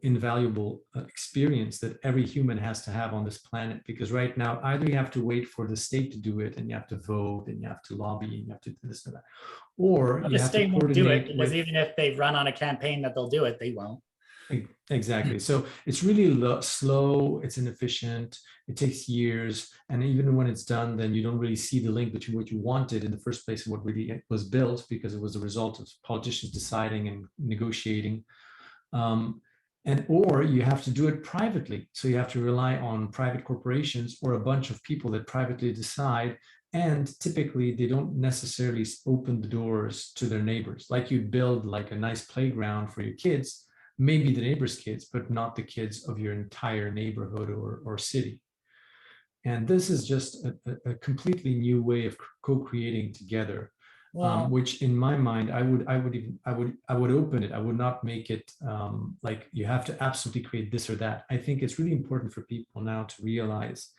invaluable experience that every human has to have on this planet, because right now, either you have to wait for the state to do it, and you have to vote, and you have to lobby, and you have to do this and that, or you have to coordinate. The state won't do it, because even if they run on a campaign that they'll do it, they won't. Exactly. So it's really slow, it's inefficient, it takes years. And even when it's done, then you don't really see the link between what you wanted in the first place and what really was built, because it was a result of politicians deciding and negotiating. Or you have to do it privately. So you have to rely on private corporations or a bunch of people that privately decide. And typically they don't necessarily open the doors to their neighbors. Like you build like a nice playground for your kids, maybe the neighbor's kids, but not the kids of your entire neighborhood or city. And this is just a completely new way of co-creating together, which in my mind, I would open it. I would not make it like you have to absolutely create this or that. I think it's really important for people now to realize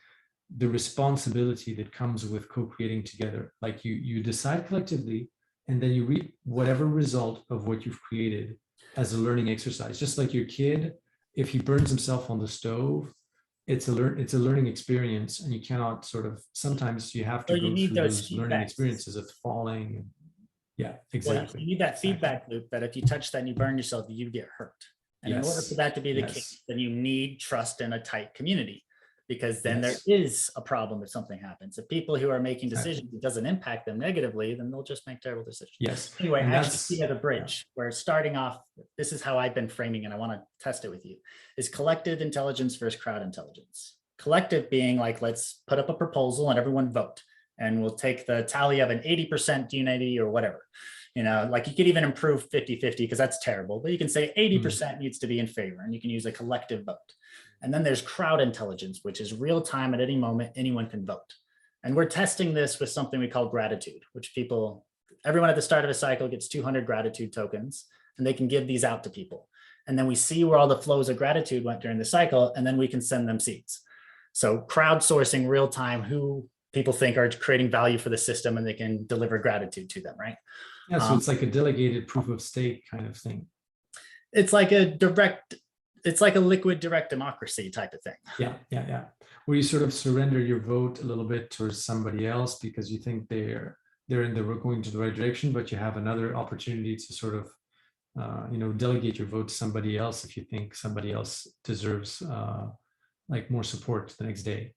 the responsibility that comes with co-creating together. Like you decide collectively, and then you reap whatever result of what you've created as a learning exercise. Just like your kid, if he burns himself on the stove, it's a learning experience, and you cannot sort of, sometimes you have to go through those learning experiences of falling. Yeah, exactly. Well, you need that feedback loop, that if you touch that and you burn yourself, you get hurt. And in order for that to be the case, then you need trust in a tight community, because then there is a problem if something happens. If people who are making decisions, it doesn't impact them negatively, then they'll just make terrible decisions. Yes. Anyway, I actually see at the bridge, where starting off, this is how I've been framing it, I want to test it with you, is collective intelligence versus crowd intelligence. Collective being like, let's put up a proposal and everyone vote, and we'll take the tally of an 80% unity or whatever. You know, like you could even improve 50-50, because that's terrible, but you can say 80% needs to be in favor, and you can use a collective vote. And then there's crowd intelligence, which is real time, at any moment, anyone can vote. And we're testing this with something we call gratitude, which everyone at the start of a cycle gets 200 gratitude tokens, and they can give these out to people. And then we see where all the flows of gratitude went during the cycle, and then we can send them seeds. So crowdsourcing real time who people think are creating value for the system, and they can deliver gratitude to them, right? Yeah, so it's like a delegated proof of stake kind of thing. It's like a liquid direct democracy type of thing. Yeah. Where you sort of surrender your vote a little bit towards somebody else because you think they're going to the right direction, but you have another opportunity to sort of delegate your vote to somebody else if you think somebody else deserves like more support the next day.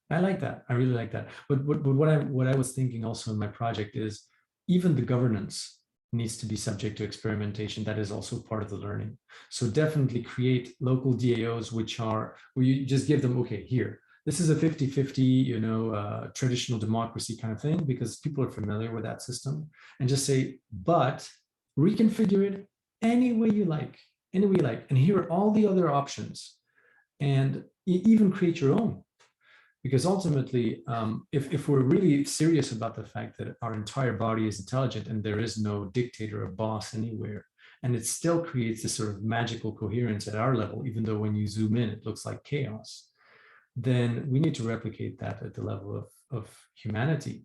I like that. I really like that. But what I was thinking also in my project is, even the governance needs to be subject to experimentation. That is also part of the learning. So definitely create local DAOs, where you just give them, okay, here, this is a 50-50, traditional democracy kind of thing, because people are familiar with that system, and just say, but reconfigure it any way you like. And here are all the other options, and even create your own. Because ultimately, if we're really serious about the fact that our entire body is intelligent and there is no dictator or boss anywhere, and it still creates this sort of magical coherence at our level, even though when you zoom in, it looks like chaos, then we need to replicate that at the level of humanity.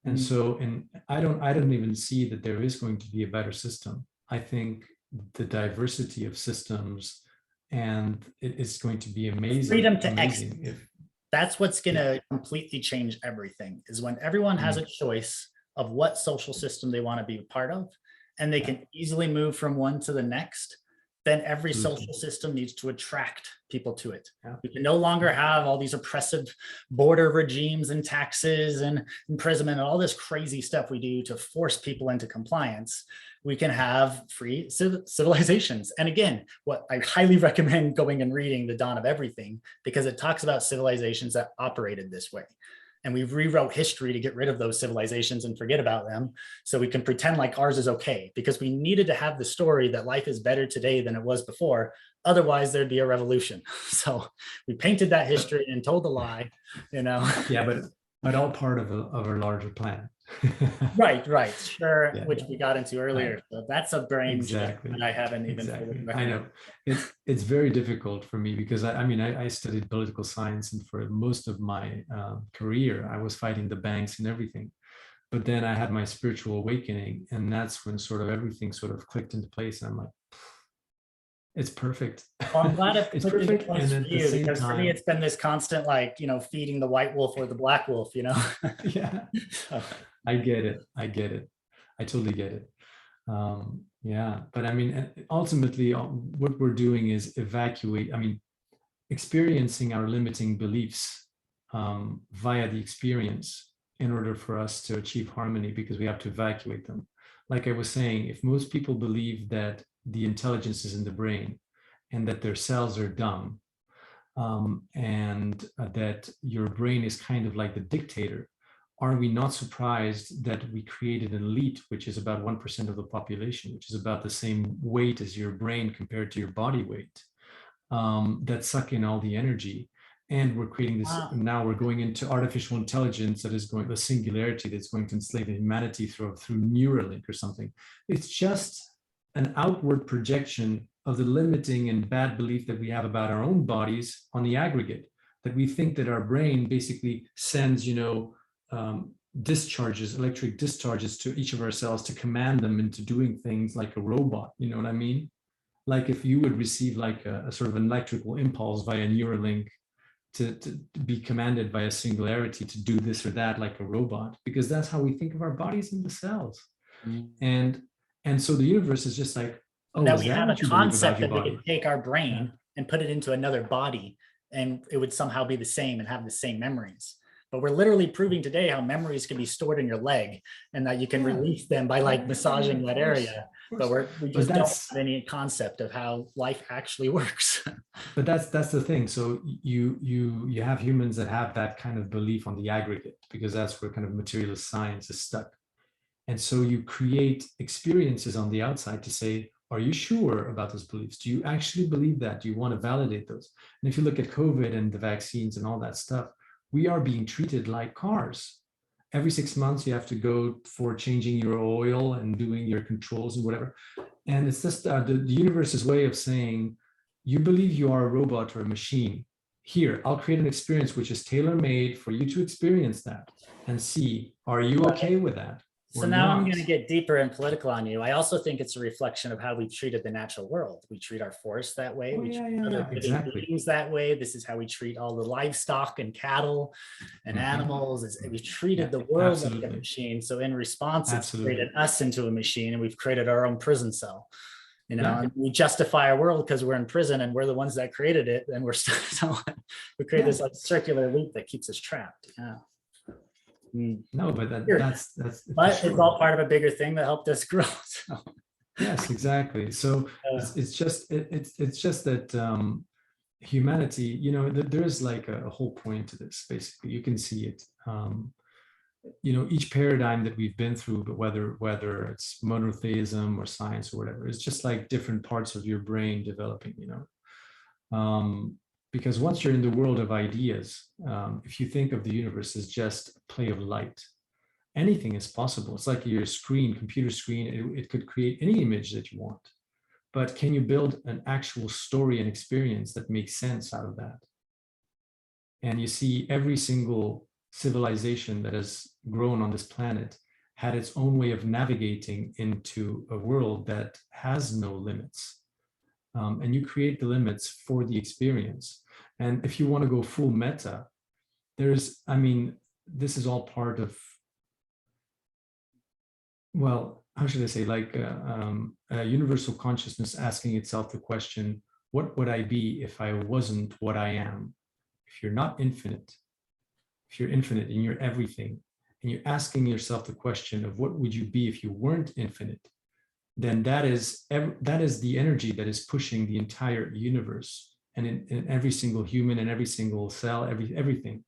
And so, and I don't even see that there is going to be a better system. I think the diversity of systems, and it is going to be amazing. Freedom to amazing exit. That's what's going to completely change everything, is when everyone has a choice of what social system they want to be a part of, and they can easily move from one to the next, then every social system needs to attract people to it. We can no longer have all these oppressive border regimes and taxes and imprisonment and all this crazy stuff we do to force people into compliance. We can have free civilizations. And again, what I highly recommend going and reading The Dawn of Everything, because it talks about civilizations that operated this way. And we rewrote history to get rid of those civilizations and forget about them, so we can pretend like ours is okay, because we needed to have the story that life is better today than it was before. Otherwise, there'd be a revolution. So we painted that history and told the lie, you know. Yeah, but all part of a larger plan. Right, sure, yeah, which we got into earlier. So that's a brain exactly that I haven't even I know it's very difficult for me, because I mean I studied political science, and for most of my career I was fighting the banks and everything. But then I had my spiritual awakening, and that's when sort of everything sort of clicked into place, and I'm like, it's perfect. Well, I'm glad it's perfect. And at the same time, for me, it's been this constant, like, you know, feeding the white wolf or the black wolf, you know. Yeah. I get it. I totally get it. Yeah, but I mean, ultimately, what we're doing is experiencing our limiting beliefs via the experience in order for us to achieve harmony, because we have to evacuate them. Like I was saying, if most people believe that the intelligence is in the brain and that their cells are dumb, and that your brain is kind of like the dictator, are we not surprised that we created an elite, which is about 1% of the population, which is about the same weight as your brain compared to your body weight, that suck in all the energy? And we're creating this, now we're going into artificial intelligence that is going, the singularity that's going to enslave humanity through Neuralink or something. It's just an outward projection of the limiting and bad belief that we have about our own bodies on the aggregate, that we think that our brain basically sends, you know, electric discharges to each of our cells to command them into doing things like a robot. You know what I mean? Like if you would receive like a sort of an electrical impulse via Neuralink to be commanded by a singularity to do this or that like a robot, because that's how we think of our bodies and the cells. And so the universe is just like, oh, now we have a concept that we could take our brain and put it into another body, and it would somehow be the same and have the same memories. But we're literally proving today how memories can be stored in your leg, and that you can release them by like massaging that area. But we just don't have any concept of how life actually works. But that's the thing. So you have humans that have that kind of belief on the aggregate, because that's where kind of materialist science is stuck. And so you create experiences on the outside to say, are you sure about those beliefs? Do you actually believe that? Do you want to validate those? And if you look at COVID and the vaccines and all that stuff, we are being treated like cars. Every 6 months, you have to go for changing your oil and doing your controls and whatever. And it's just the universe's way of saying, you believe you are a robot or a machine. Here, I'll create an experience which is tailor-made for you to experience that and see, are you okay with that? So now I'm going to get deeper and political on you. I also think it's a reflection of how we treated the natural world. We treat our forests that way. We treat other living beings that way. This is how we treat all the livestock and cattle and animals. We treated the world like a machine. So in response, it's created us into a machine, and we've created our own prison cell. You know, and we justify our world because we're in prison and we're the ones that created it, and we're still we create this like circular loop that keeps us trapped. Yeah. No, but that's but it's all part of a bigger thing that helped us grow. So. Yes, exactly. So it's just that humanity, you know, there's like a whole point to this. Basically, you can see it. You know, each paradigm that we've been through, but whether it's monotheism or science or whatever, it's just like different parts of your brain developing. You know, Because once you're in the world of ideas, if you think of the universe as just a play of light, anything is possible. It's like your screen, computer screen, it could create any image that you want. But can you build an actual story and experience that makes sense out of that? And you see every single civilization that has grown on this planet had its own way of navigating into a world that has no limits. And you create the limits for the experience. And if you want to go full meta, I mean, this is all part of, well, how should I say, like a universal consciousness asking itself the question, what would I be if I wasn't what I am? If you're not infinite, if you're infinite and you're everything, and you're asking yourself the question of what would you be if you weren't infinite, then that is the energy that is pushing the entire universe, and in every single human and every single cell, everything.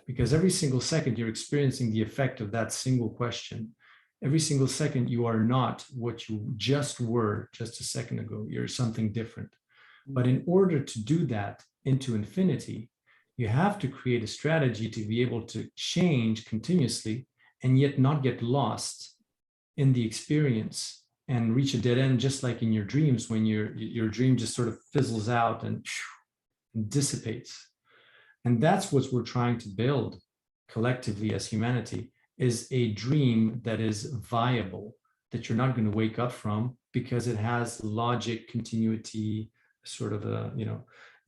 Because every single second you're experiencing the effect of that single question. Every single second you are not what you just were just a second ago. You're something different. But in order to do that into infinity, you have to create a strategy to be able to change continuously and yet not get lost in the experience and reach a dead end, just like in your dreams, when your dream just sort of fizzles out and dissipates. And that's what we're trying to build collectively as humanity, is a dream that is viable, that you're not going to wake up from, because it has logic, continuity, sort of a,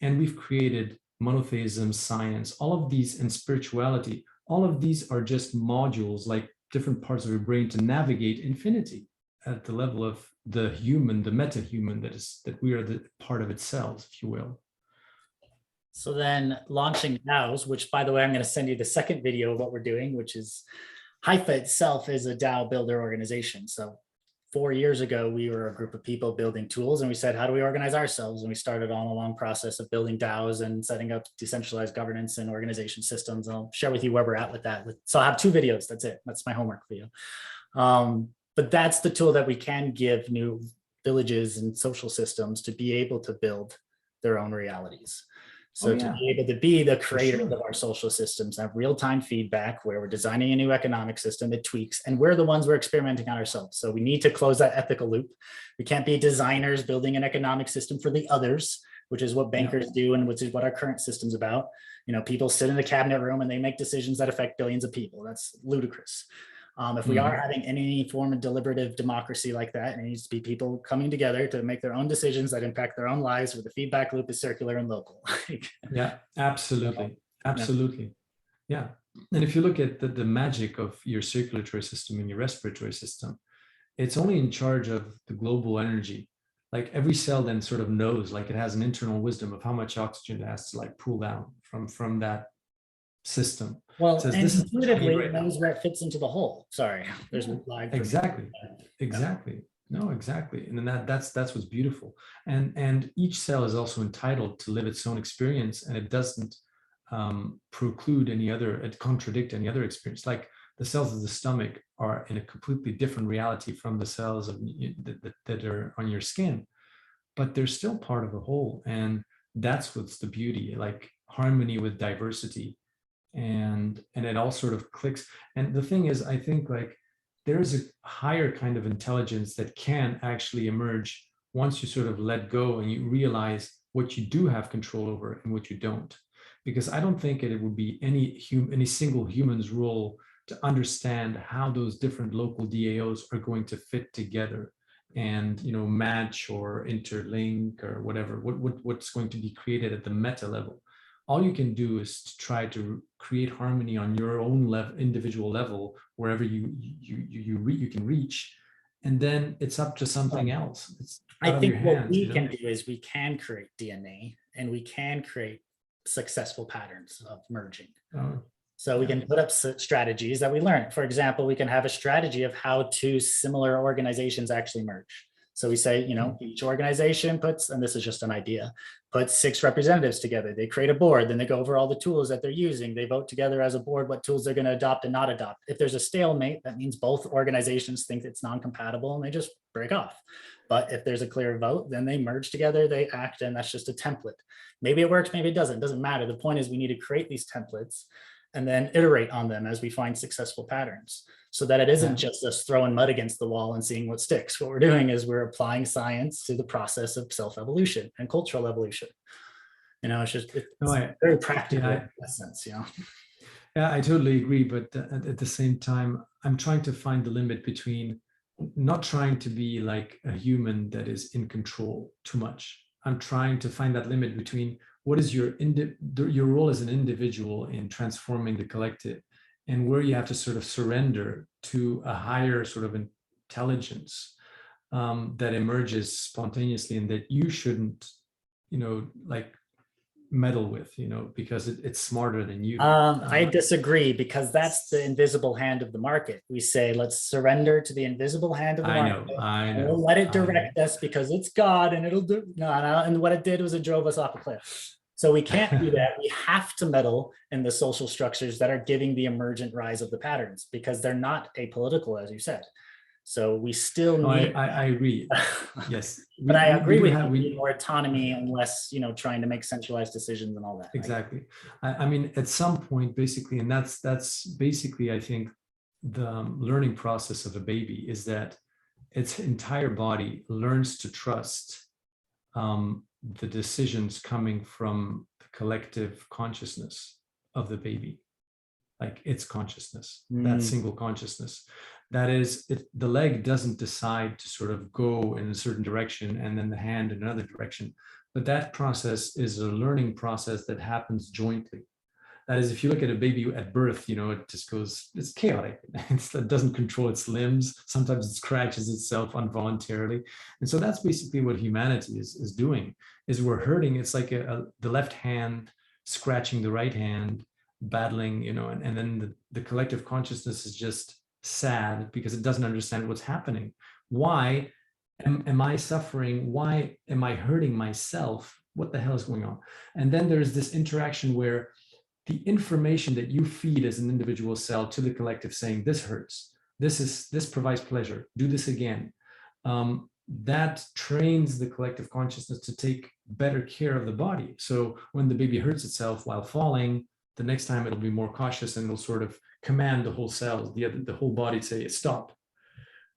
and we've created monotheism, science, all of these, and spirituality, all of these are just modules, like different parts of your brain to navigate infinity at the level of the human, the meta-human, that we are the part of itself, if you will. So then launching DAOs, which by the way, I'm going to send you the second video of what we're doing, which is Hypha itself is a DAO builder organization. So 4 years ago, we were a group of people building tools, and we said, how do we organize ourselves? And we started on a long process of building DAOs and setting up decentralized governance and organization systems. And I'll share with you where we're at with that. So I have 2 videos. That's it. That's my homework for you. But that's the tool that we can give new villages and social systems to be able to build their own realities. So to be able to be the creators of our social systems, have real-time feedback where we're designing a new economic system, it tweaks, and we're the ones we're experimenting on ourselves. So we need to close that ethical loop. We can't be designers building an economic system for the others, which is what bankers do and which is what our current system's about. People sit in the cabinet room and they make decisions that affect billions of people. That's ludicrous. If we are having any form of deliberative democracy like that, it needs to be people coming together to make their own decisions that impact their own lives, where the feedback loop is circular and local. Yeah, absolutely. Absolutely. Yeah. And if you look at the magic of your circulatory system and your respiratory system, it's only in charge of the global energy. Like every cell then sort of knows, like it has an internal wisdom of how much oxygen it has to like pull down from that system. Well, and intuitively it knows where it fits into the whole. Sorry, there's a lag. Exactly. No, exactly. And then that's what's beautiful. And each cell is also entitled to live its own experience, and it doesn't preclude any other, it contradict any other experience. Like the cells of the stomach are in a completely different reality from the cells of that are on your skin, but they're still part of a whole. And that's what's the beauty, like harmony with diversity. And it all sort of clicks. And the thing is, I think like there is a higher kind of intelligence that can actually emerge once you sort of let go and you realize what you do have control over and what you don't. Because I don't think it would be any single human's role to understand how those different local DAOs are going to fit together and match or interlink or whatever, what's going to be created at the meta level. All you can do is to try to create harmony on your own individual level, wherever you can reach, and then it's up to something else. It's I think what we can do is we can create DNA and we can create successful patterns of merging. So we can put up strategies that we learn. For example, we can have a strategy of how 2 similar organizations actually merge. So we say, each organization puts, and this is just an idea, puts 6 representatives together. They create a board, then they go over all the tools that they're using. They vote together as a board what tools they're going to adopt and not adopt. If there's a stalemate, that means both organizations think it's non-compatible and they just break off. But if there's a clear vote, then they merge together, they act, and that's just a template. Maybe it works, maybe it doesn't matter. The point is we need to create these templates and then iterate on them as we find successful patterns, so that it isn't just us throwing mud against the wall and seeing what sticks. What we're doing is we're applying science to the process of self-evolution and cultural evolution. It's just very practical in that sense, Yeah, I totally agree. But at the same time, I'm trying to find the limit between not trying to be like a human that is in control too much. I'm trying to find that limit between what is your role as an individual in transforming the collective, and where you have to sort of surrender to a higher sort of intelligence that emerges spontaneously, and that you shouldn't, like meddle with, because it's smarter than you. I disagree, because that's the invisible hand of the market. We say, let's surrender to the invisible hand of the market. I know. We'll let it direct us because it's God, and it'll do no. And what it did was it drove us off a cliff. So we can't do that. We have to meddle in the social structures that are giving the emergent rise of the patterns, because they're not apolitical, as you said. So we still need. I agree. Yes, but I agree with you. We need more autonomy and less, trying to make centralized decisions and all that. Exactly. I mean, at some point, basically, and that's basically, I think, the learning process of a baby is that its entire body learns to trust the decisions coming from the collective consciousness of the baby, like its consciousness, that single consciousness. That is, the leg doesn't decide to sort of go in a certain direction and then the hand in another direction. But that process is a learning process that happens jointly. That is, if you look at a baby at birth, it just goes, it's chaotic. It doesn't control its limbs. Sometimes it scratches itself involuntarily. And so that's basically what humanity is doing, is we're hurting. It's like the left hand scratching the right hand, battling, and then the collective consciousness is just sad because it doesn't understand what's happening. Why am I suffering? Why am I hurting myself? What the hell is going on? And then there's this interaction where the information that you feed as an individual cell to the collective, saying this hurts, this provides pleasure, do this again, that trains the collective consciousness to take better care of the body. So when the baby hurts itself while falling, the next time it'll be more cautious, and it'll sort of command the whole cells, the whole body, say stop.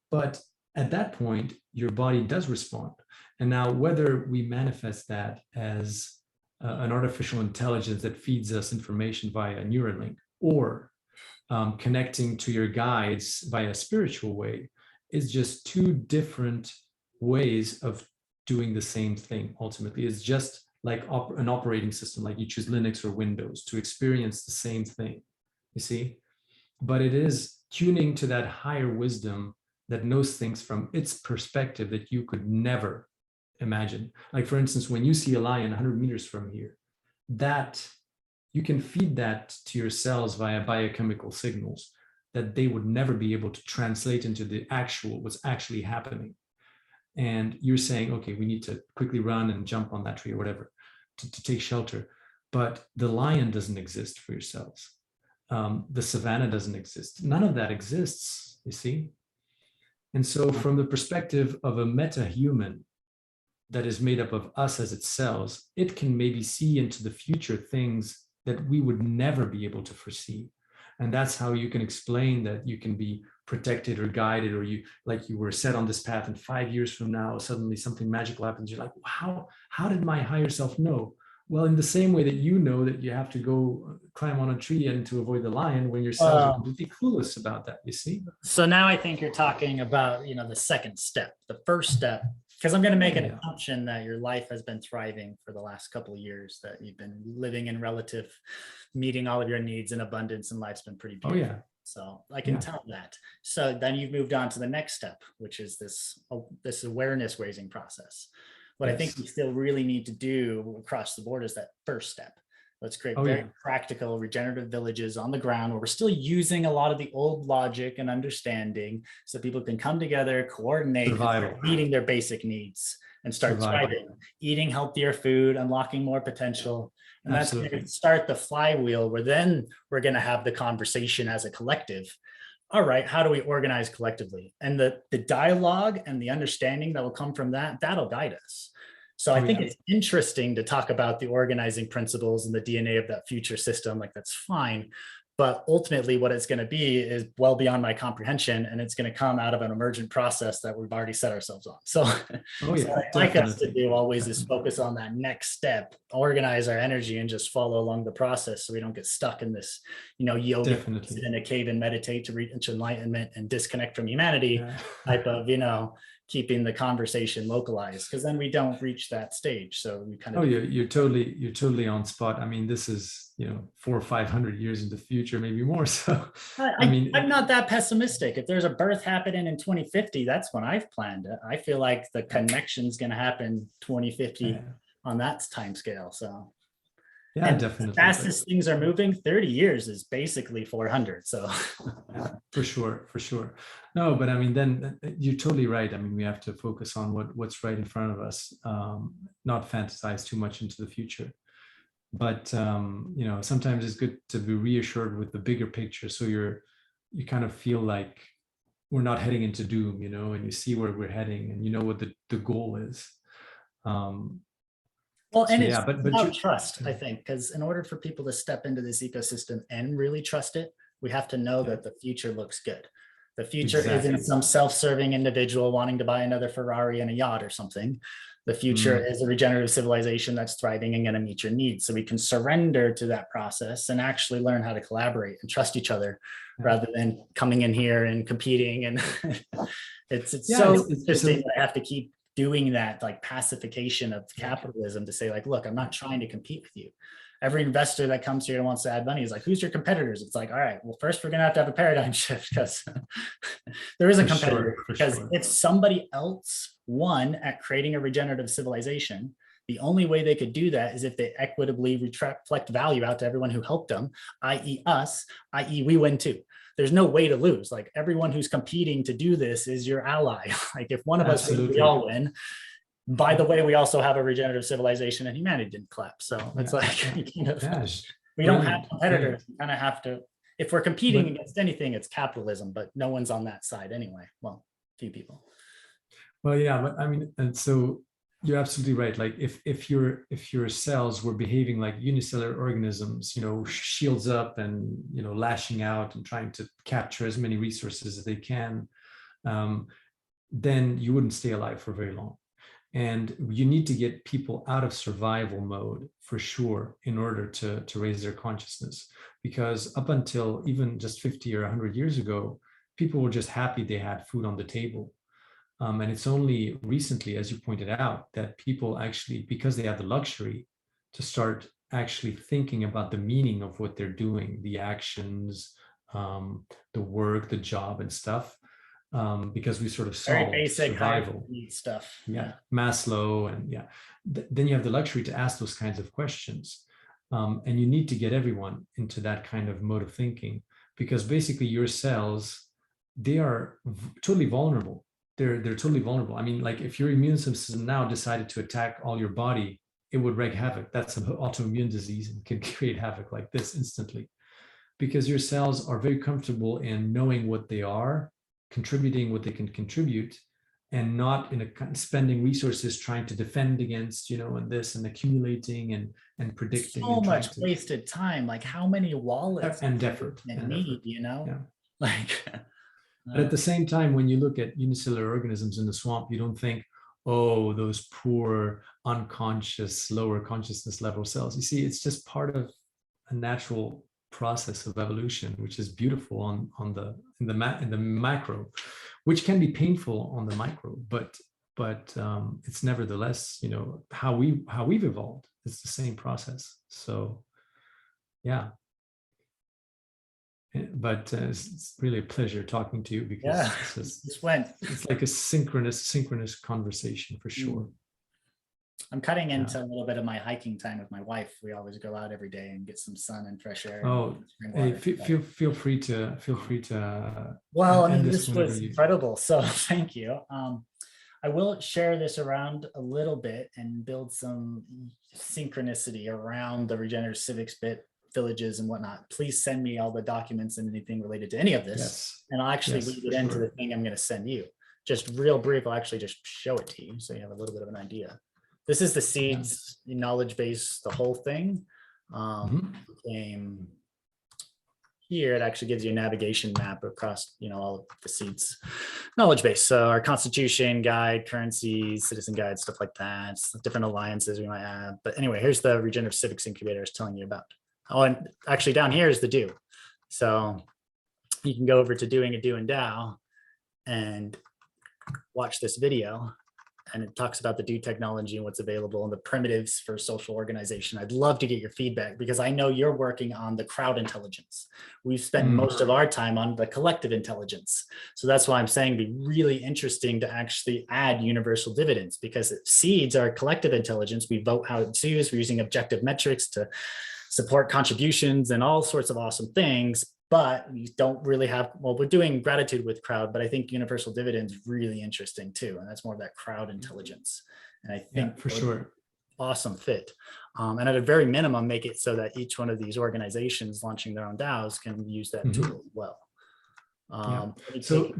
But at that point, your body does respond. And now, whether we manifest that as an artificial intelligence that feeds us information via a Neuralink, or connecting to your guides via a spiritual way, is just two different ways of doing the same thing. Ultimately, it's just like an operating system, like you choose Linux or Windows to experience the same thing, you see? But it is tuning to that higher wisdom that knows things from its perspective that you could never imagine. Like, for instance, when you see a lion 100 meters from here, that you can feed that to your cells via biochemical signals that they would never be able to translate into what's actually happening. And you're saying, okay, we need to quickly run and jump on that tree or whatever to take shelter. But the lion doesn't exist for your cells. The savannah doesn't exist. None of that exists, you see? And so from the perspective of a meta-human that is made up of us as its cells, it can maybe see into the future things that we would never be able to foresee. And that's how you can explain that you can be protected or guided, or you were set on this path, and 5 years from now, suddenly something magical happens. You're like, how did my higher self know? Well, in the same way that you know that you have to go climb on a tree and to avoid the lion, when your cells are completely clueless about that, you see? So now I think you're talking about, the second step. The first step, because I'm going to make an assumption that your life has been thriving for the last couple of years, that you've been living in relative, meeting all of your needs in abundance, and life's been pretty beautiful. Oh, yeah. So I can tell that. So then you've moved on to the next step, which is this awareness raising process. What I think we still really need to do across the board is that first step. Let's create very practical regenerative villages on the ground where we're still using a lot of the old logic and understanding, so people can come together, coordinate, meeting their basic needs, and start thriving, eating healthier food, unlocking more potential. And that's going to start the flywheel, where then we're going to have the conversation as a collective all right, how do we organize collectively? And the dialogue and the understanding that will come from that, that'll guide us. So I Oh think yeah, it's interesting to talk about the organizing principles and the DNA of that future system. Like that's fine. But ultimately, what it's going to be is well beyond my comprehension, and it's going to come out of an emergent process that we've already set ourselves on. So, oh so yeah, what I like us to definitely, do always is definitely. focus on that next step, organize our energy, and just follow along the process, so we don't get stuck in this, yogic, sit Definitely. in a cave and meditate to reach enlightenment and disconnect from humanity Yeah. type of, keeping the conversation localized, because then we don't reach that stage. So we kind Oh, of you're totally on spot. I mean, this is, 400 or 500 years in the future, maybe more. So, I mean, I'm not that pessimistic. If there's a birth happening in 2050, that's when I've planned it. I feel like the connection's going to happen 2050 uh, on that time scale. So, yeah, and the definitely. But fastest things are moving, 30 years is basically 400. So, yeah, for sure, for sure. No, but I mean, then you're totally right. I mean, we have to focus on what's right in front of us, not fantasize too much into the future. But sometimes it's good to be reassured with the bigger picture. So you kind of feel like we're not heading into doom, and you see where we're heading, and you know what the goal is. Um, well, and so it's yeah, but about you, trust, I think, because in order for people to step into this ecosystem and really trust it, we have to know yeah, that the future looks good. The future isn't exactly. some self-serving individual wanting to buy another Ferrari and a yacht or something. The future Mm, is a regenerative civilization that's thriving and going to meet your needs. So we can surrender to that process and actually learn how to collaborate and trust each other, yeah, rather than coming in here and competing. And it's yeah. so It's interesting a that I have to keep doing that, like pacification of yeah, capitalism, to say like, look, I'm yeah, not trying to compete with you. Every investor that comes here and wants to add money is like, who's your competitors? It's like, all right, well, first we're gonna have a paradigm shift, because there is a for competitor, sure, for because sure. it's somebody else one at creating a regenerative civilization. The only way they could do that is if they equitably reflect value out to everyone who helped them, i.e. us, i.e. we win too. There's no way to lose. Like everyone who's competing to do this is your ally. Like if one of us wins, we Absolutely. all win. By the way, we also have a regenerative civilization and humanity didn't collapse. So it's Yeah, like, yeah, yeah. we don't have Brilliant, competitors. brilliant. We kind of have to, if we're competing But against anything, it's capitalism, but no one's on that side anyway. Well, few people. well, yeah, but I mean, and so you're absolutely right. Like if your cells were behaving like unicellular organisms, shields up and lashing out and trying to capture as many resources as they can, um, then you wouldn't stay alive for very long. And you need to get people out of survival mode for sure in order to raise their consciousness. Because up until even just 50 or 100 years ago, people were just happy they had food on the table. And it's only recently, as you pointed out, that people actually, because they have the luxury to start actually thinking about the meaning of what they're doing, the actions, the work, the job, and stuff, because we sort of Very solved basic higher survival. need stuff. Yeah, Yeah. Maslow, and yeah, then you have the luxury to ask those kinds of questions. And you need to get everyone into that kind of mode of thinking, because basically your cells, they are totally vulnerable. They're totally vulnerable. I mean, like if your immune system now decided to attack all your body, it would wreak havoc. That's an autoimmune disease and can create havoc like this instantly, because your cells are very comfortable in knowing what they are, contributing what they can contribute, and not in a spending resources trying to defend against, and this and accumulating and predicting So and trying much to wasted time. Like how many wallets and effort and need, effort. Yeah. Like, But at the same time, when you look at unicellular organisms in the swamp, you don't think, oh, those poor, unconscious, lower consciousness level cells. You see, it's just part of a natural process of evolution, which is beautiful on the in the macro, which can be painful on the micro, but it's nevertheless, how we've evolved. It's the same process. So yeah. But it's really a pleasure talking to you, yeah, because this is just went. it's like a synchronous conversation for sure. I'm cutting Yeah. into a little bit of my hiking time with my wife. We always go out every day and get some sun and fresh air and Oh, spring hey, water. feel free to Well, I end mean, this this whenever was you. incredible. So thank you. I will share this around a little bit and build some synchronicity around the regenerative civics bit villages and whatnot, please send me all the documents and anything related to any of this. Yes. And I'll actually Yes, lead for it into sure. the thing I'm going to send you. Just real brief, I'll actually just show it to you so you have a little bit of an idea. This is the seeds knowledge base, the whole thing. Came here, it actually gives you a navigation map across, all of the seeds knowledge base. So our constitution guide, currencies, citizen guide, stuff like that, different alliances we might have. But anyway, here's the Regenerative Civics Incubator I was telling you about. Oh, and actually down here is the do. So you can go over to doing a do and DAO and watch this video. And it talks about the do technology and what's available and the primitives for social organization. I'd love to get your feedback because I know you're working on the crowd intelligence. We've spent most of our time on the collective intelligence. So that's why I'm saying it'd be really interesting to actually add universal dividends, because seeds are collective intelligence. We vote how it's used. We're using objective metrics to support contributions and all sorts of awesome things. But we don't really have, well, we're doing gratitude with crowd, but I think universal dividends is really interesting too. And that's more of that crowd intelligence. And I think for sure, awesome fit. And at a very minimum, make it so that each one of these organizations launching their own DAOs can use that tool as well. So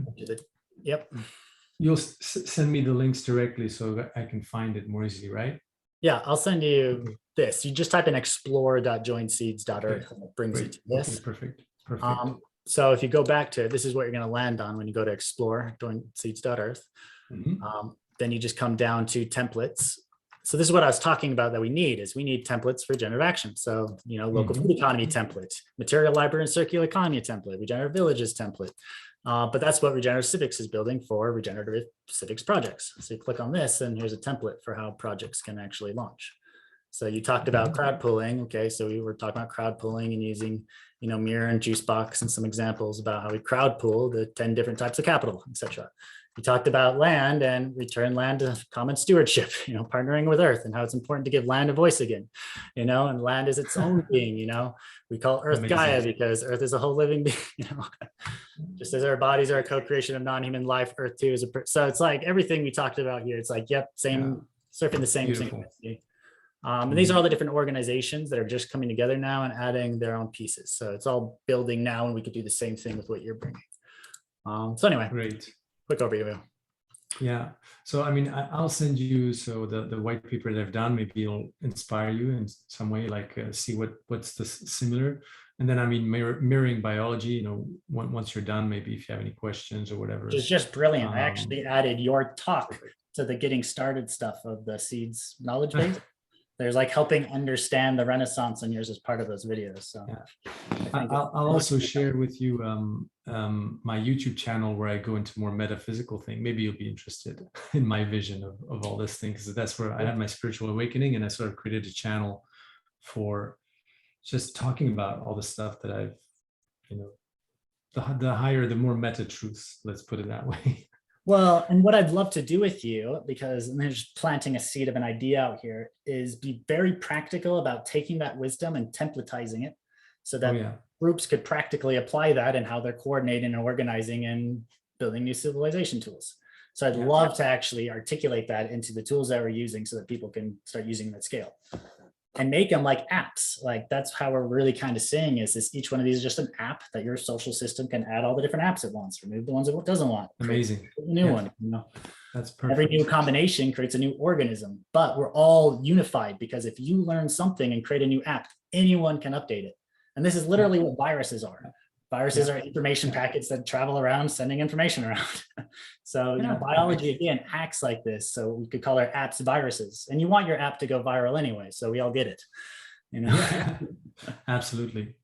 yep. You'll send me the links directly so that I can find it more easily, right? Yeah, I'll send you this. You just type in explore.joinseeds.earth and it brings you to this. Okay, perfect. So if you go back to, this is what you're going to land on when you go to explore joinseeds.earth. Then you just come down to templates. So this is what I was talking about that we need templates for regenerative action. So, local food economy template, material library and circular economy template, regenerative villages template. But that's what Regenerative Civics is building for regenerative civics projects. So you click on this and here's a template for how projects can actually launch. So you talked about crowd pooling. Okay, so we were talking about crowd pooling and using, Mirror and Juicebox and some examples about how we crowd pool the 10 different types of capital, etc. We talked about land and return land to common stewardship, partnering with Earth and how it's important to give land a voice again, and land is its own being, we call Earth Gaia because Earth is a whole living being, just as our bodies are a co-creation of non-human life, Earth too is so it's like everything we talked about here. It's like, yep, same, surfing the same synchronicity. And these are all the different organizations that are just coming together now and adding their own pieces. So it's all building now, and we could do the same thing with what you're bringing. So anyway, great. Quick overview. Yeah. So, I'll send you the white paper that I've done. Maybe it'll inspire you in some way, like see what's the similar. And then, mirroring biology, once you're done, maybe if you have any questions or whatever. Which is just brilliant. I actually added your talk to the getting started stuff of the seeds knowledge base. There's like helping understand the Renaissance and yours as part of those videos. So I'll also share with you my YouTube channel where I go into more metaphysical thing. Maybe you'll be interested in my vision of all this thing, because that's where I had my spiritual awakening, and I sort of created a channel for just talking about all the stuff that I've, the higher, the more meta truths, let's put it that way. Well, and what I'd love to do with you, because I'm just planting a seed of an idea out here, is be very practical about taking that wisdom and templatizing it so that groups could practically apply that and how they're coordinating and organizing and building new civilization tools. So I'd love to actually articulate that into the tools that we're using so that people can start using them at scale. And make them like apps. Like that's how we're really kind of saying is each one of these is just an app that your social system can add all the different apps it wants, remove the ones it doesn't want. Amazing. A new one. That's perfect. Every new combination creates a new organism, but we're all unified because if you learn something and create a new app, anyone can update it. And this is literally what viruses are. Viruses are information packets that travel around sending information around. So biology again acts like this. So we could call our apps viruses, and you want your app to go viral anyway. So we all get it. Absolutely.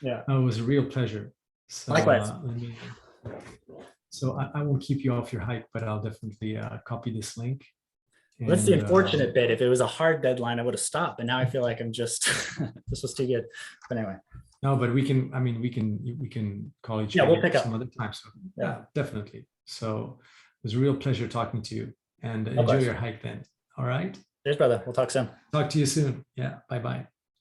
Yeah. Oh, it was a real pleasure. So, likewise. So I won't keep you off your hike, but I'll definitely copy this link. And, that's the unfortunate bit. If it was a hard deadline, I would have stopped. And now I feel like I'm just, this was too good. But anyway. No, but we can call each other we'll pick some up. other time. So yeah, definitely. So it was a real pleasure talking to you, and enjoy your hike then. All right. Cheers, brother. We'll talk soon. Talk to you soon. Yeah. Bye-bye.